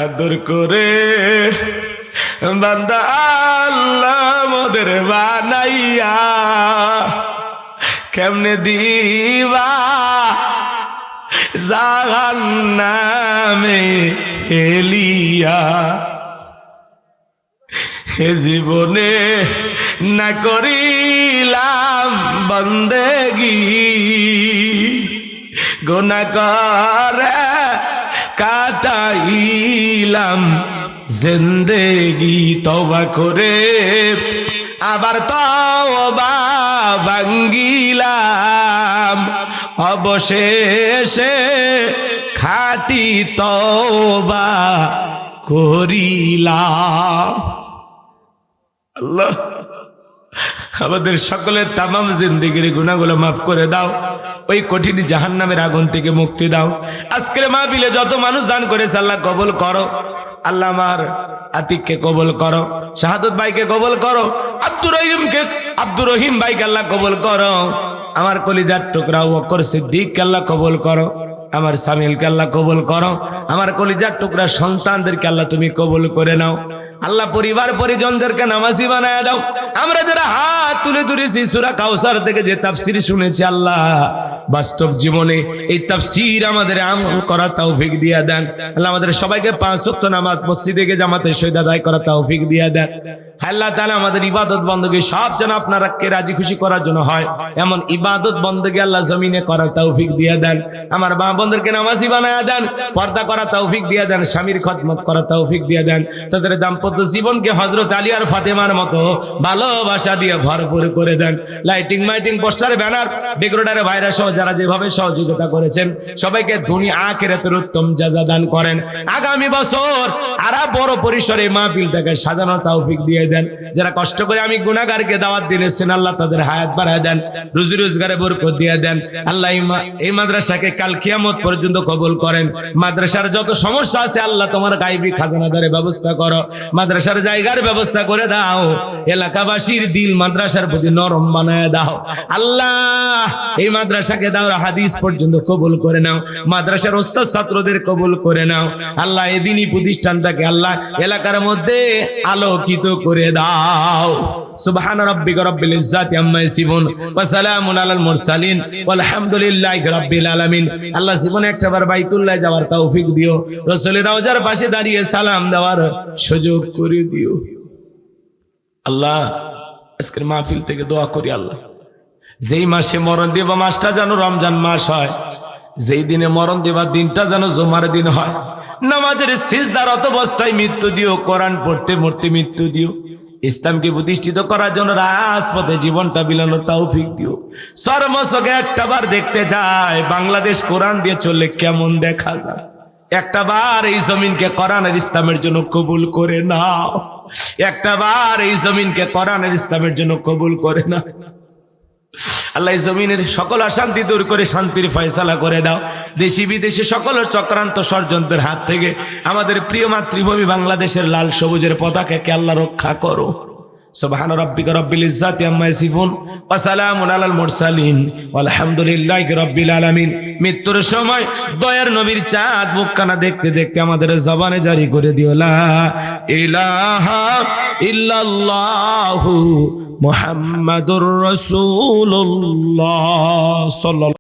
আদর করে বান্দা আল্লাহ মোদের বানাইয়া কেমনে দিবা জাহান্নামে ফেলিয়া। হে জীবনে না করিলাম বন্দেগি, গুনাহ করে কাটাইলাম জিন্দেগি। তওবা করে আবার তওবা ভাঙ্গিলাম, অবশেষে খাঁটি তওবা করিলাম। আল্লাহ আমাদের সকলের তামাম জিন্দেগির গুনাহগুলো মাফ করে দাও, ওই কঠিন জাহান্নামের আগুন থেকে মুক্তি দাও। আজকের মাহফিলে যত মানুষ দান করেছে আল্লাহ কবুল করো। আল্লাহ আমার আতিককে কবুল করো, শাহাদত ভাইকে কবুল করো, আব্দুর রহিম ভাইকে আল্লাহ কবুল করো, আমার কলিজার টুকরা ওয়াক্কর সিদ্দিককে আল্লাহ কবুল করো, আমার সামিলকে আল্লাহ কবুল করো, আমার কলিজার টুকরা সন্তানদেরকে আল্লাহ তুমি কবুল করে নাও। আল্লাহ পরিবার পরিজনদেরকে নামাজি বানায় দাও। আমরা যারা হাত তুলে ধরেছি সূরা কাউসার থেকে যে তাফসীর শুনেছি আল্লাহ বাস্তব জীবনে এই তাফসীর আমাদের আমল করা তৌফিক দিয়া দেন। আল্লাহ আমাদের সবাইকে 5 ওয়াক্ত নামাজ মসজিদে গিয়ে জামাতের সহিত আদায় করা তৌফিক দিয়া দেন। আল্লাহ তাআলা আমাদের ইবাদত বندگی সব যেন আপনাকে রাজি খুশি করার জন্য হয়, এমন ইবাদত বندگی আল্লাহ জমিনে করার তৌফিক দিয়া দেন। আমার মা বোনদেরকে নামাজি বানায়া দেন, পর্দা করা তৌফিক দিয়া দেন, স্বামীর খেদমত করা তৌফিক দিয়া দেন। তাদের দাম্পত্য জীবনকে হযরত আলী আর ফাতেমার মতো ভালোবাসা দিয়ে ভরপুর করে দেন। লাইটিং মাইটিং পোস্টার ব্যানার ডেকোরেটর ভাইরা সহ যারা যেভাবে সহযোগিতা করেছেন সবাইকে দুনিয়া আখিরাতের উত্তম জাযা দান করেন। আগামী বছর আরো বড় পরিসরে মাহফিলটাকে সাজানোর তৌফিক দিয়ে দেন। যারা কষ্ট করে আমি গুনাহগারকে দাওয়াত দিয়েছেন আল্লাহ তাদের হায়াত বাড়ায় দেন, রুজি রোজগারে বরকত দিয়ে দেন। আল্লাহ এই মাদ্রাসাকে কাল কিয়ামত পর্যন্ত কবুল করেন। মাদ্রাসার যত সমস্যা আছে আল্লাহ তোমার গায়বী খাজানাদারের ব্যবস্থা করো, মাদ্রাসার জায়গার ব্যবস্থা করে দাও, এলাকাবাসীর দিল মাদ্রাসার প্রতি নরম বানায় দাও। আল্লাহ এই মাদ্রাসাকে দাও হাদিস পর্যন্ত কবুল করে নাও, মাদ্রাসার ওস্তাদ ছাত্রদের কবুল করে নাও। আল্লাহ এই দিনই প্রতিষ্ঠানটাকে আল্লাহ এলাকার মধ্যে আলোকিত করে দাও। সুবহান রাব্বিকা রাব্বিল ইজ্জাতি আম্মা ইয়াসিফুন ওয়া সালামুন আলাল মুরসালিন ওয়ালহামদুলিল্লাহি রাব্বিল আলামিন। আল্লাহ জীবনে একটাবার বাইতুল্লাহ যাওয়ার তৌফিক দিও, রাসূলের রওজার পাশে দাঁড়িয়ে সালাম দেওয়ার সুযোগ করে দিও। আল্লাহ আজকের মাহফিল থেকে দোয়া করি আল্লাহ যেই মাসে মরণ দেবা মাসটা যেন রমজান মাস হয়, যেই দিনে মরণ দেবা দিনটা যেন জুমার দিন হয়, নামাজের সিজদারত অবস্থায় মৃত্যু দিও, কোরআন পড়তে পড়তে মৃত্যু দিও, ইসলামকে প্রতিষ্ঠিত করার জন্য রাজপথে জীবনটা বিলানোর তৌফিক দিও। সর্বসকে একটাবার দেখতে যায় বাংলাদেশ কোরআন দিয়ে চললে কেমন দেখা যায়। একটাবার এই জমিনকে কোরআন আর ইসলামের জন্য কবুল করে নাও, একটাবার এই জমিনকে কোরআন আর ইসলামের জন্য কবুল করে নাও। আল্লাহ জমিনের সকল অশান্তি দূর করে শান্তির ফয়সালা করে দাও। দেশি বিদেশি সকল চক্রান্ত ষড়যন্ত্রের হাত থেকে আমাদের প্রিয় মাতৃভূমি বাংলাদেশের লাল সবুজের পতাকাকে আল্লাহ রক্ষা করো। সুবহান রাব্বিকা রাব্বিল ইজ্জাতি আম্মা ইয়াসিফুন ওয়া সালামুন আলাল মুরসালিন ওয়ালহামদুলিল্লাহি রাব্বিল আলামিন। মৃত্যুর সময় দয়ার নবীর চাঁদ মুখখানা দেখতে দেখতে আমাদের জবানে জারি করে দিও লা ইলাহা ইল্লাল্লাহু মুহাম্মাদুর রাসূলুল্লাহ সাল্লাল্লাহু